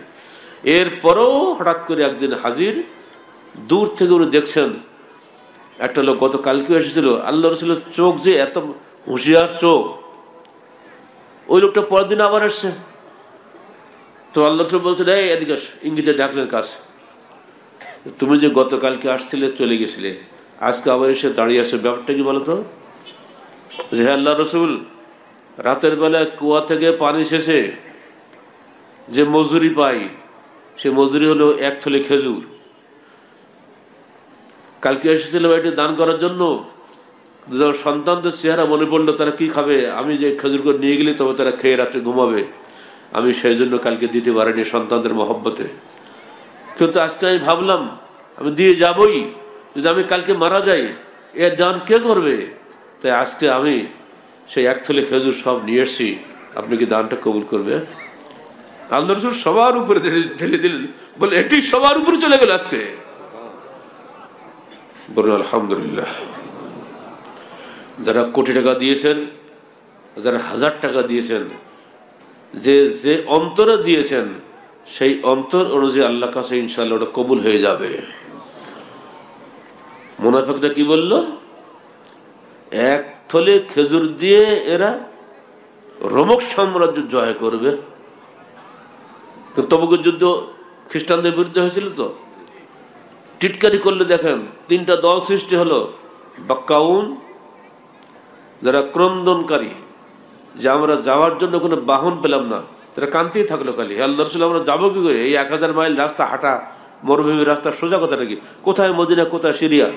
এরপরেও হঠাৎ করে একদিন হাজির, দূর থেকে উনি দেখছেন একটা লোক গতকালকেও এসেছিল, আল্লাহ রসুলের চোখ যে এত হুঁশিয়ার চোখ, ওই লোকটা পরের দিন আবার এসছে। তো আল্লাহ রসুল বলছেন, এই এদিকে ইঙ্গিতে ডাকলেন কাছে, তুমি যে গতকালকে আসছিলে চলে গেছিলে, আজকে আবার এসে দাঁড়িয়ে আসে, ব্যাপারটা কি বলো তো? যে হ্যাঁ আল্লাহ রসুল, রাতের বেলা কুয়া থেকে পানি শেষে যে মজুরি পাই, সে মজুরি হলো 1 থলে খেজুর। কালকে এসেছিল এটি দান করার জন্য, সন্তানদের চেহারা মনে পড়লো তারা কি খাবে, আমি যে খেজুর করে নিয়ে গেলে তবে তারা খেয়ে রাত্রে ঘুমাবে, আমি সেই জন্য কালকে দিতে পারিনি সন্তানদের মহব্বতে। কিন্তু আজকে আমি ভাবলাম আমি দিয়ে যাবই, যদি আমি কালকে মারা যাই এর দান কে করবে? তাই আজকে আমি সেই 1 থলে খেজুর সব নিয়ে এসছি, আপনি কি দানটা কবুল করবে? আল্লাহ রসুল সবার উপরে ঢেলে দিলেন, বলে এটি সবার উপরে চলে গেল আজকে। বলুন আলহামদুলিল্লাহ। যারা কোটি টাকা দিয়েছেন, যারা 1000 টাকা দিয়েছেন, যে যে অন্তরে দিয়েছেন সেই অন্তর অনুযায়ী আল্লাহর কাছে ইনশাআল্লাহ ওটা কবুল হয়ে যাবে। মুনাফিকরা কি বলল? 1 থলে খেজুর দিয়ে এরা রোমক সাম্রাজ্য জয় করবে। তো তবুকের যুদ্ধ খ্রিস্টানদের বিরুদ্ধে হয়েছিল, তো টিটকারি করলে দেখেন 3টা দল সৃষ্টি হলো। বাক্কাউন, যারা ক্রন্দনকারী, যে আমরা যাওয়ার জন্য কোনো বাহন পেলাম না, তারা কান্তিই থাকলো খালি, আল্লাহ রাসূল আমরা যাবো কি করে, এই 1000 মাইল রাস্তা হাঁটা, মরুভূমির রাস্তা, সোজা কথা নাকি, কোথায় মদিনা কোথায় সিরিয়া।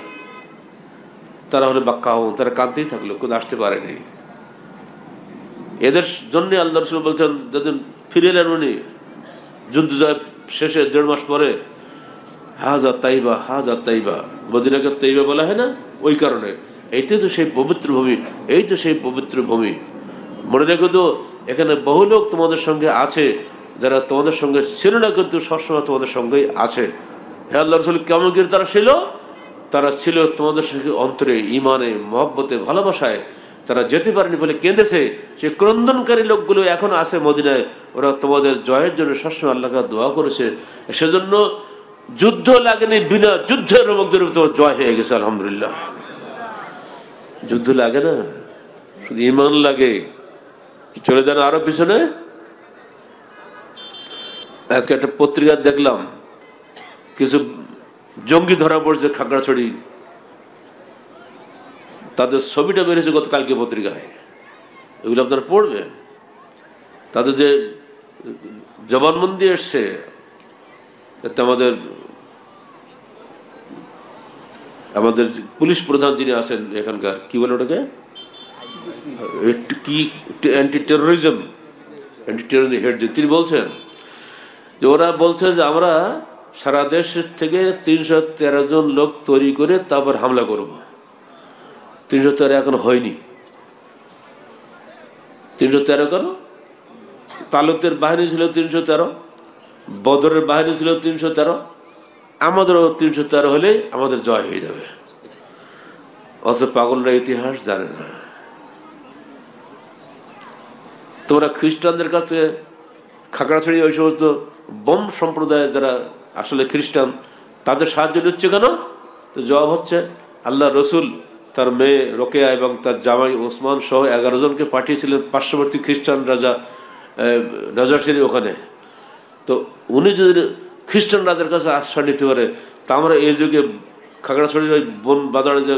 তারা হলো বাক্কাউন, তারা কান্তিই থাকলো, কোথাও আসতে পারেনি। এদের জন্য আল্লাহ রাসূল বলছেন, যেদিন ফিরে এলেন উনি যুদ্ধ জয় শেষে 1.5 মাস পরে, হাজা তাইবা, হাজা তাইবা, মদিনাকে তাইবা বলা হয় না, ওই কারণে এইটাই তো সেই পবিত্র ভূমি, এই তো সেই পবিত্র ভূমি। মনে রেখো তো, এখানে বহু লোক তোমাদের সঙ্গে আছে যারা তোমাদের সঙ্গে ছিল না, কিন্তু সবসময় তোমাদের সঙ্গেই আছে। হে আল্লাহ রাসূল, কেমন করে তারা ছিল? তারা ছিল তোমাদের সঙ্গে অন্তরে, ইমানে, মহব্বতে, ভালোবাসায়। তারা যেতে পারেনি বলে কেঁদেছে। সেই ক্রন্দনকারী লোকগুলো এখন আছে মদিনায়, ওরা তোমাদের জয়ের জন্য সবসময় আল্লাহকে দোয়া করেছে। সেজন্য যুদ্ধ লাগেনি, বিনা যুদ্ধের রোমকদের উপর জয় হয়ে গেছে আলহামদুলিল্লাহ। যুদ্ধ লাগে না, শুধু ইমান লাগে। চলে যান আরো পিছনে। আজকে একটা পত্রিকা দেখলাম, কিছু জঙ্গি ধরা পড়ছে খাগড়াছড়ি, তাদের ছবিটা বেরিয়েছে গতকালকে পত্রিকায়, এগুলো আপনারা পড়বেন। তাদের যে জবানবন্দি এসছে, আমাদের পুলিশ প্রধান যিনি আছেন এখানকার, কি বলে ওটাকে, কি অ্যান্টি টেরোরিজম হেড, তিনি বলছেন যে ওরা বলছে যে আমরা সারা দেশ থেকে 313 জন লোক তৈরি করে তারপর হামলা করব। 313 এখন হয়নি। 313 কেন? তালুতের বাহিনী ছিল 313, বদরের বাহিনী ছিল 313, আমাদেরও 313 হলে আমাদের জয় হয়ে যাবে। অথচ পাগলরা ইতিহাস জানে না। তোমরা খ্রিস্টানদের কাছে খাগড়াছড়ি ওই সমস্ত বোম সম্প্রদায় যারা আসলে খ্রিস্টান, তাদের সাহায্য নিচ্ছে কেন? তো জবাব হচ্ছে, আল্লাহ রসুল তার মেয়ে রোকেয়া এবং তার জামাই ওসমান সহ 11 জনকে পাঠিয়েছিলেন পার্শ্ববর্তী খ্রিস্টান রাজার ওখানে। তো উনি যদি খ্রিস্টান রাজার কাছে আশ্রয় নিতে পারে, তা আমরা এই যুগে খাগড়াছড়ির ওই বন বাজারে যে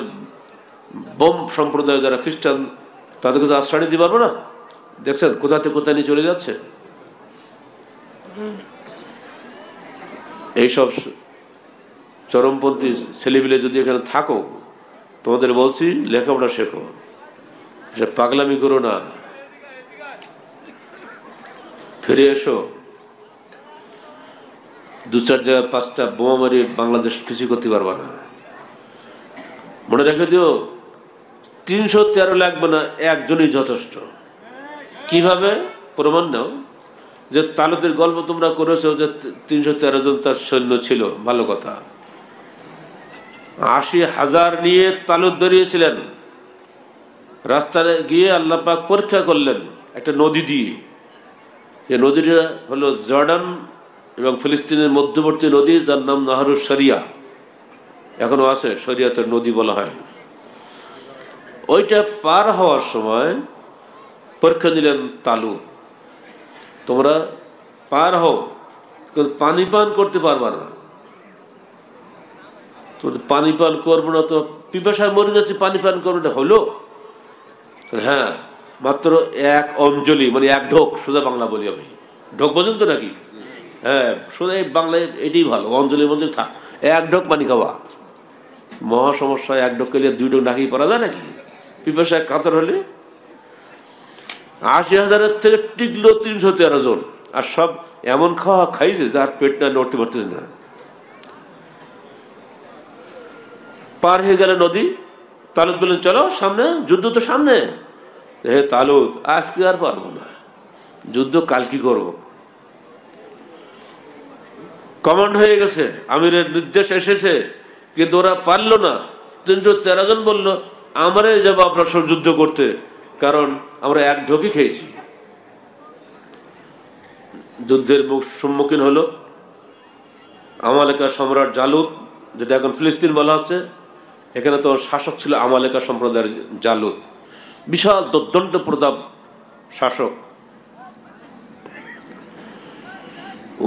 বোম সম্প্রদায় যারা খ্রিস্টান, তাদের কাছে আশ্রয় নিতে পারবো না? দেখছেন কোথা থেকে কোথায় নিয়ে চলে যাচ্ছে। এইসব চরমপন্থী ছেলেপিলে যদি এখানে থাকো, তোমাদের বলছি লেখাপড়া শেখো, পাগলামি করো না, ফিরে এসো। 2-4 জায়গায় 5টা বোমা মারি বাংলাদেশ কিছু করতে পারবা না। মনে রেখে দিও, 313 লাগবে না, একজনই যথেষ্ট। কিভাবে প্রমাণ নাও? যে তালুতের গল্প তোমরা করেছো যে 313 জন তার সৈন্য ছিল, ভালো কথা। 80,000 নিয়ে তালুত বেরিয়েছিলেন। রাস্তায় গিয়ে আল্লাহ পাক পরীক্ষা করলেন একটা নদী দিয়ে। এই নদীটা হলো জর্ডান এবং ফিলিস্তিনের মধ্যবর্তী নদী, যার নাম নাহরুস শরিয়া, এখনো আছে, শরিয়াতের নদী বলা হয়। ওইটা পার হওয়ার সময় পরীক্ষা দিলেন তালুত, তোমরা পার হও, কিন্তু পানি পান করতে পারবা না। পানি পান করবো না তো পিপাসায় মরে যাচ্ছে, পানি পান করবো না, হলো? হ্যাঁ, মাত্র 1 অঞ্জলি, মানে 1 ঢোক, সোজা বাংলা বলি আমি, ঢোক বোঝেন তো নাকি? হ্যাঁ, সোজা বাংলায় এটাই ভালো, অঞ্জলির মধ্যে থাক, 1 ঢোক পানি খাওয়া। মহা সমস্যা, 1 ঢোক খেলে 2 ঢোক নাকি পড়া যায় নাকি পিপাসায় কাতর হলে? 80,000-এর থেকে টিকলো 313 জন, আর সব এমন খাওয়া খাইছে যার পেট না নড়তে পারতেছে না। পার হয়ে গেল নদী। তালুত বললেন চলো সামনে, যুদ্ধ তো সামনে। হে তালুত, আজকে আর পারবো না, যুদ্ধ কাল কি করবো। কমান্ড হয়ে গেছে, আমিরের নির্দেশ এসেছে, কিন্তু ওরা পারলো না। 313 জন বললো আমারে যাবো আপনার সঙ্গে যুদ্ধ করতে, কারণ আমরা 1 ঢোকই খেয়েছি। যুদ্ধের সম্মুখীন হলো আমালেকা সম্রাট জালুত, যেটা এখন ফিলিস্তিন বলা হচ্ছে। এখানে তো শাসক ছিল আমালেকা সম্প্রদায়ের জালুত, বিশাল দণ্ড প্রতাপ শাসক।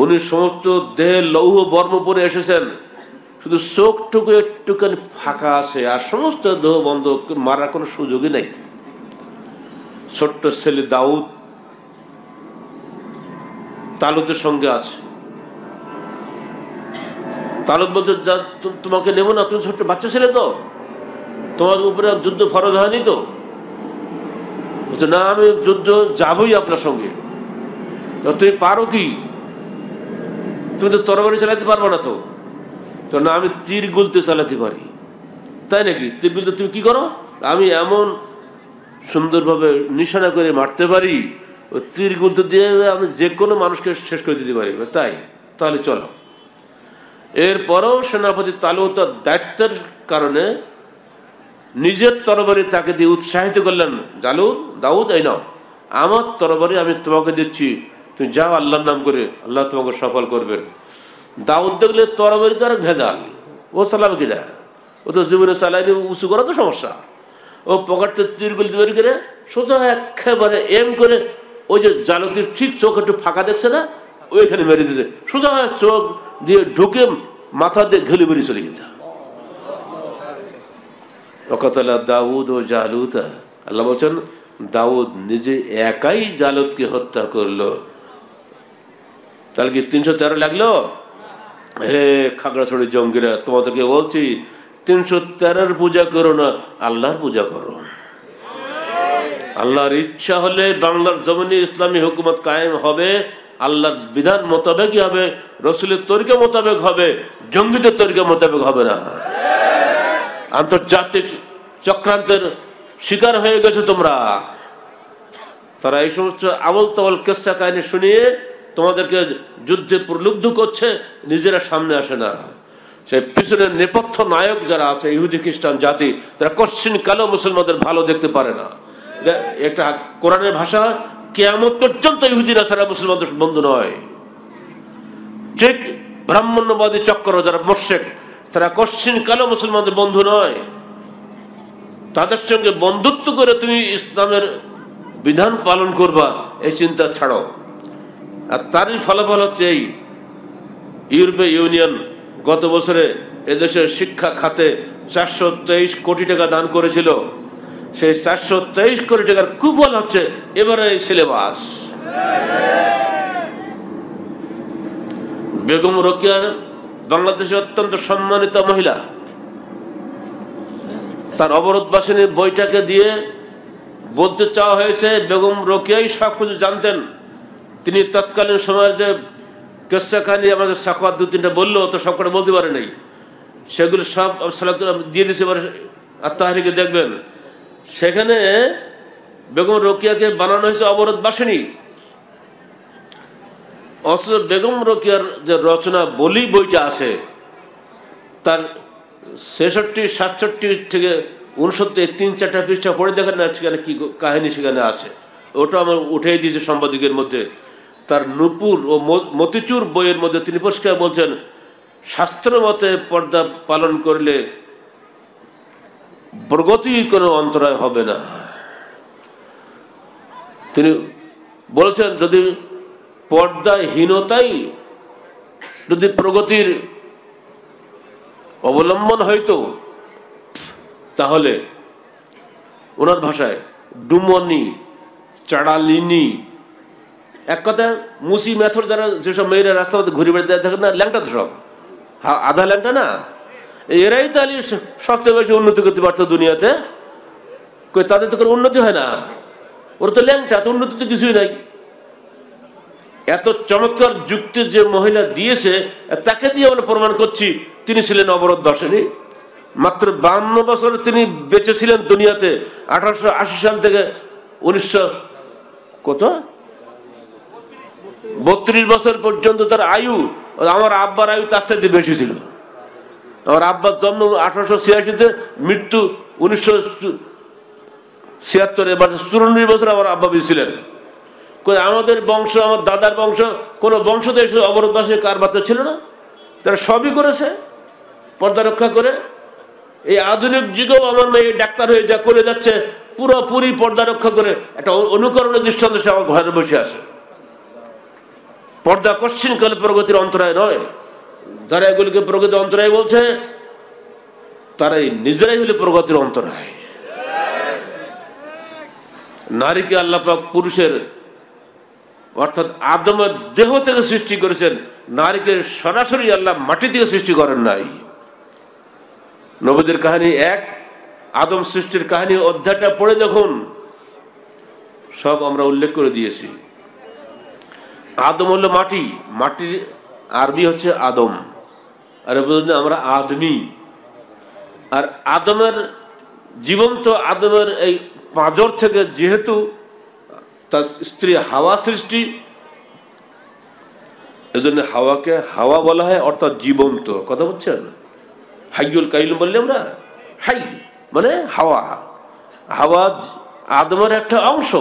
উনি সমস্ত দেহে লৌহ বর্ম পরে এসেছেন, শুধু চোখটুকু একটুখানি ফাঁকা আছে, আর সমস্ত দেহ বন্ধ, মারার কোনো সুযোগই নেই। ছোট্ট ছেলে দাউদ তালুতের সঙ্গে আছে। তালুত বলছে তোমাকে নেব না, তুমি ছোট্ট বাচ্চা ছেলে তো, তোমার উপরে যুদ্ধ ফরজ হয়নি তো? বলছে না, আমি যুদ্ধ যাবই আপনার সঙ্গে। তুমি পারো কি? তুমি তো তরবারি চালাতে পারবো না তো? না, আমি তীর গুলতে চালাতে পারি। তাই নাকি? তীর গুলতে তুমি কি করো? আমি এমন সুন্দরভাবে নিশানা করে মারতে পারি, ওই তীর গুলতে দিয়ে আমি যে কোনো মানুষকে শেষ করে দিতে পারি। তাই? তাহলে চলো। এরপরও সেনাপতি তালুত তার দায়িত্বের কারণে নিজের তরবারি তাকে দিয়ে উৎসাহিত করলেন, জালুদ, দাউদ, এই নাও আমার তরবারি, আমি তোমাকে দিচ্ছি, তুমি যাও আল্লাহর নাম করে, আল্লাহ তোমাকে সফল করবেন। দাউদ দেখলে তরবারি তো আর ভেজাল, ও চালাবে কিনা, ও তো জীবনে চালাইনি, উঁচু করা তো সমস্যা। ও পকেটটা তীরগুলি তৈরি করে সোজা একেবারে এম করে ওই যে জালুদের ঠিক চোখ একটু ফাঁকা দেখছে না, ওইখানে মেরে দিয়েছে, সোজা চোখ দিয়ে ঢুকে মাথা দিয়ে ঘেলে বেরিয়ে চলে গেছে। দাউদ ও জালুত, আল্লাহ বলছেন দাউদ নিজে একাই জালুতকে হত্যা করলো। তাহলে কি 313 লাগলো? হে খাগড়াছড়ি জঙ্গিরা, তোমাদেরকে বলছি 313 পূজা করো না, আল্লাহর পূজা করো। আল্লাহর ইচ্ছা হলে বাংলার জমিনে ইসলামী হুকুমত কায়েম হবে, আল্লাহর বিধান মোতাবেকই হবে, রসুলের তরিকা মোতাবেক হবে, জঙ্গিদের তরিকা মোতাবেক হবে না। আন্তর্জাতিক চক্রান্তের শিকার হয়ে গেছে তোমরা। তারা এই সমস্ত আবল তাবল কেসা কাহিনী শুনিয়ে তোমাদেরকে যুদ্ধে প্রলুব্ধ করছে, নিজেরা সামনে আসে না। সেই পিছনের নেপথ্য নায়ক যারা আছে, ইহুদি খ্রিস্টান জাতি, তারা কোশ্চিন কালেও মুসলমানদের ভালো দেখতে পারে না। একটা কোরআনের ভাষা, কিয়ামত পর্যন্ত ইহুদিরা ছাড়া মুসলমানদের বন্ধু নয়। ঠিক ব্রাহ্মণ্যবাদী চক্র যারা মোর্শেক, তারা কোশ্চিন কালেও মুসলমানদের বন্ধু নয়। তাদের সঙ্গে বন্ধুত্ব করে তুমি ইসলামের বিধান পালন করবা, এই চিন্তা ছাড়ো। আর তারই ফলাফল হচ্ছে এই, ইউরোপীয় ইউনিয়ন গত বছরে এদেশের শিক্ষা খাতে 423 কোটি টাকা দান করেছিল। সেই 423 কোটি টাকার কুফল হচ্ছে এবারে এই সিলেবাস। বেগম রোকেয়া বাংলাদেশের অত্যন্ত সম্মানিত মহিলা, তার অবরোধবাসিনী বইটাকে দিয়ে বলতে চাওয়া হয়েছে বেগম রোকেয়াই সবকিছু জানতেন। তিনি তৎকালীন সময়ের যে কেসা কাহিনী আমাদের সাকওয়াত 2-3টা বললো, তো সবকটা বলতে পারে নাই, সেগুলো সব দিয়ে দিয়েছে। এবার আত্মাহারিকে দেখবেন, সেখানে বেগম রোকেয়াকে বানানো হয়েছে অবরোধ বাসিনী। অথচ বেগম রোকেয়ার যে রচনা বলি বইটা আছে তার 66, 67 থেকে 69 3-4টা পৃষ্ঠা পড়ে দেখেন না সেখানে কি কাহিনী সেখানে আছে। ওটা আমার উঠেই দিয়েছে সাংবাদিকের মধ্যে। তার নূপুর ও মতিচুর বইয়ের মধ্যে তিনি পরিষ্কার বলছেন, শাস্ত্র মতে পর্দা পালন করলে প্রগতির কোনো অন্তরায় হবে না। তিনি বলেছেন যদি পর্দাহীনতাই যদি প্রগতির অবলম্বন হইতো তাহলে ওনার ভাষায় ডুমনি, চাড়ালিনি, এক কথা মুসি মেথর যারা যেসব মেয়েরা রাস্তা মধ্যে ঘুরে বেড়াতে থাকেন না, ল্যাংটা তো সব আধা ল্যাংটা না, এরাই তাহলে সবচেয়ে বেশি উন্নতি করতে পারতো দুনিয়াতে। তাদের তো কোনো উন্নতি হয় না, ওরা তো ল্যাংটা, তো উন্নতি তো কিছুই নাই। এত চমৎকার যুক্তি যে মহিলা দিয়েছে তাকে দিয়ে আমরা প্রমাণ করছি তিনি ছিলেন অবরোধ বাসিনী। মাত্র 52 বছর তিনি বেঁচে ছিলেন দুনিয়াতে। 1880 সাল থেকে 32 বছর পর্যন্ত তার আয়ু। আমার আব্বার আয়ু তার সাথে বেশি ছিল। আমার আব্বার জন্ম 1886-তে, মৃত্যু 1976, এবার 94 বছর আমার আব্বা বেঁচে ছিলেন। আমাদের বংশ, আমার দাদার বংশ, কোন বংশতে অবরোধ বাসী কার বাচ্চা ছিল না? তারা সবই করেছে পর্দা রক্ষা করে। এই আধুনিক যুগেও আমার মেয়ে ডাক্তার হয়ে যা করে যাচ্ছে পুরোপুরি পর্দা রক্ষা করে, একটা অনুকরণের দৃষ্টান্ত সে আমার ঘরে বসে আছে। পর্দা কশ্চিনকালে প্রগতির অন্তরায় নয়। যারা এগুলিকে প্রগতির অন্তরায় বলছে তারাই নিজেরাই হলে প্রগতির অন্তরায়। নারীকে আল্লাহ পাক পুরুষের অর্থাৎ আদমের দেহ থেকে সৃষ্টি করেছেন, নারীকে সরাসরি আল্লাহ মাটি থেকে সৃষ্টি করেন নাই। নবীদের কাহিনী এক, আদম সৃষ্টির কাহিনী অধ্যায়টা পড়ে দেখুন, সব আমরা উল্লেখ করে দিয়েছি। আদম হলো মাটি, মাটির আরবি হচ্ছে আদম, আর আমরা আদমি। আর আদমের জীবন্ত আদমের এই পাঁজর থেকে যেহেতু তার স্ত্রী হাওয়া সৃষ্টি, এজন্য হাওয়াকে হাওয়া বলা হয়, অর্থাৎ জীবন্ত। কথা বলছেন? হাইয়ুল কাইয়ুম বললে আমরা, হাই মানে হাওয়া। হাওয়া আদমের একটা অংশ,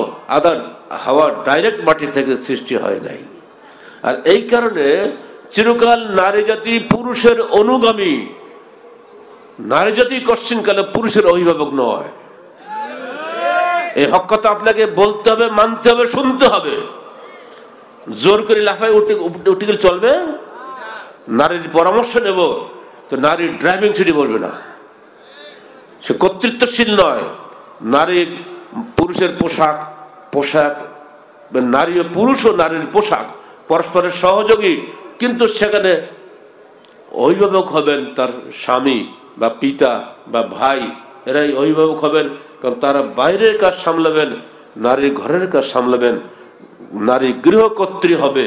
হাওয়া ডাইরেক্ট মাটি থেকে সৃষ্টি হয় নাই। আর এই কারণে চিরকাল নারী জাতি পুরুষের অনুগামী, নারী জাতি কশ্চিনকালে পুরুষের অভিভাবক নয়। এই হক কথা আপনাকে বলতে হবে, মানতে হবে, শুনতে হবে। জোর করে লাফায় উঠে গেলে চলবে? নারীর পরামর্শ নেব তো নারীর ড্রাইভিং সিটে বলবে না, সে কর্তৃত্বশীল নয়। নারী পুরুষের পোশাক, নারী ও পুরুষ ও নারীর পোশাক পরস্পরের সহযোগী, কিন্তু সেখানে অভিভাবক হবেন তার স্বামী বা পিতা বা ভাই, এরাই অভিভাবক হবেন। কারণ তারা বাইরের কাজ সামলাবেন, নারীর ঘরের কাজ সামলাবেন। নারী গৃহকর্ত্রী হবে।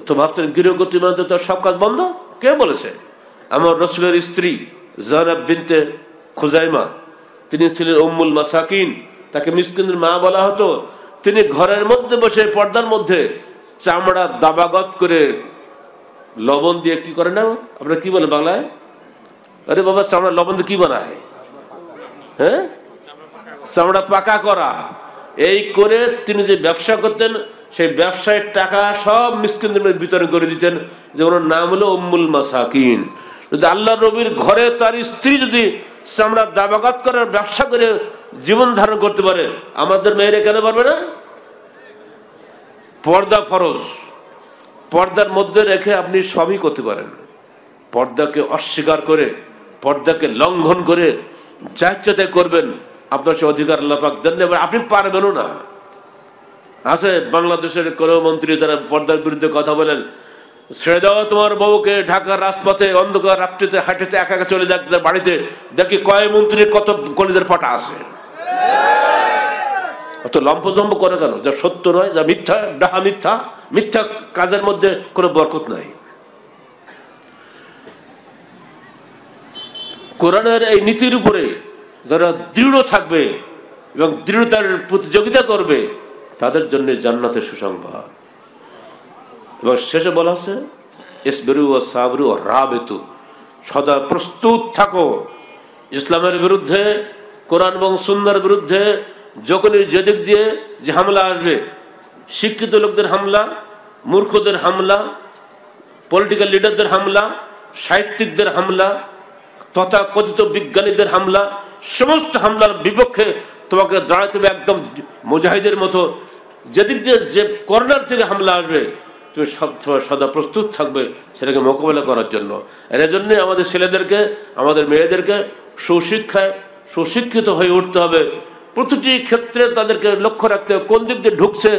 তো ভাবছেন গৃহকর্ত্রী মানে তার সব কাজ বন্ধ? কে বলেছে? আমার রাসূলের স্ত্রী যায়েনব বিনতে খুজাইমা, তিনি ছিলেন উম্মুল মাসাকিন, তাকে মিসকিনের মা বলা হতো। তিনি ঘরের মধ্যে বসে পর্দার মধ্যে চামড়া দাবাগত করে লবণ দিয়ে কি করে না, আপনারা কি বলেন বাংলায়? আরে বাবা, চামড়া লবণ দিয়ে কি বানায়? হ্যাঁ, চামড়া পাকা করা। এই করে তিনি যে ব্যবসা করতেন, সেই ব্যবসায়ের টাকা সব মিসকিনদের বিতরণ করে দিতেন। যেমন নাম হলো উম্মুল মাসাকিন। যদি আল্লাহ নবীর ঘরে তার স্ত্রী যদি চামড়া দাবাগত করার ব্যবসা করে জীবন ধারণ করতে পারে, আমাদের মেয়েরা কেন পারবে না? পর্দা ফরজ, পর্দার মধ্যে রেখে আপনি সবই করতে পারেন। পর্দাকে অস্বীকার করে, পর্দাকে লঙ্ঘন করে যা ইচ্ছা তাই করবেন, আপনার সে অধিকার আল্লাহ পাক দেন না, আপনি পারবেনও না। আছে বাংলাদেশের কোন মন্ত্রী যারা পর্দার বিরুদ্ধে কথা বলেন, ছেড়ে দাও তোমার বউকে, ঢাকার রাজপথে অন্ধকার রাত্রিতে হাঁটিতে একা একা চলে যাক বাড়িতে, দেখি কয় মন্ত্রীর কত কলেজের ফাটা আছে। অত লম্পজম্প করে কেন? যা সত্য নয়, যা মিথ্যা, ডাহা মিথ্যা, মিথ্যা কাজের মধ্যে কোনো বরকত নাই। কোরআনের এই নীতির উপরে যারা দৃঢ় থাকবে এবং দৃঢ়তার প্রতিযোগিতা করবে তাদের জন্য জান্নাতের সুসংবাদ। এবং শেষে বলা আছে ইসবিরু ওয়া সাবরু ওয়া রাবিতু, সদা প্রস্তুত থাকো ইসলামের বিরুদ্ধে, কোরআন এবং সুন্নাহর বিরুদ্ধে যখনই যে দিক দিয়ে যে হামলা আসবে, শিক্ষিত লোকদের হামলা, মূর্খদের হামলা, পলিটিক্যাল লিডারদের হামলা, সাহিত্যিকদের হামলা, তথাকথিত বিজ্ঞানীদের হামলা, সমস্ত হামলার বিপক্ষে তোমাকে দাঁড়াতে হবে একদম মুজাহিদের মতো। যেদিক দিয়ে যে কর্নার থেকে হামলা আসবে তুমি সদা প্রস্তুত থাকবে সেটাকে মোকাবেলা করার জন্য। এর জন্য আমাদের ছেলেদেরকে, আমাদের মেয়েদেরকে সুশিক্ষিত হয়ে উঠতে হবে। প্রতিটি ক্ষেত্রে তাদেরকে লক্ষ্য রাখতে হবে কোন দিক দিয়ে ঢুকছে,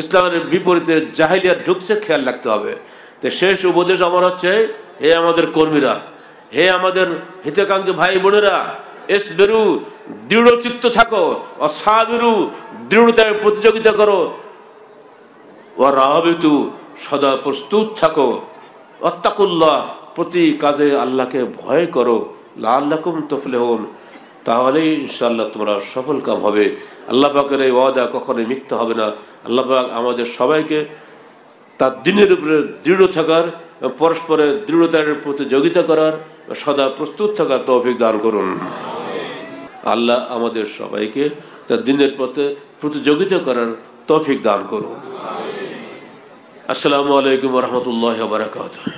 ইসলামের বিপরীতে জাহিলিয়াত ঢুকছে, খেয়াল রাখতে হবে। তো শেষ উপদেশ আমার হচ্ছে, হে আমাদের কর্মীরা, হে আমাদের হিতাকাঙ্ক্ষী ভাই বোনেরা, ইসবিরু দৃঢ় চিত্ত থাকো, অসাবিরু দৃঢ়তার প্রতিযোগিতা করো, ওয়া রাবিতু সদা প্রস্তুত থাকো, ওয়াত্তাকুল্লাহ প্রতি কাজে আল্লাহকে ভয় করো, লাআল্লাকুম তুফলিহুন তাহলেই ইনশাআল্লাহ তোমরা সফল কাম হবে। আল্লাহ পাকের এই ওয়াদা কখনোই মিথ্যা হবে না। আল্লাহ পাক আমাদের সবাইকে তার দ্বীনের উপরে দৃঢ় থাকার, পরস্পরের দৃঢ়তার প্রতিযোগিতা করার, সদা প্রস্তুত থাকার তৌফিক দান করুন। আল্লাহ আমাদের সবাইকে তার দ্বীনের পথে প্রতিযোগিতা করার তৌফিক দান করুন। আসসালামু আলাইকুম ওয়া রাহমাতুল্লাহি ওয়া বারাকাতুহু।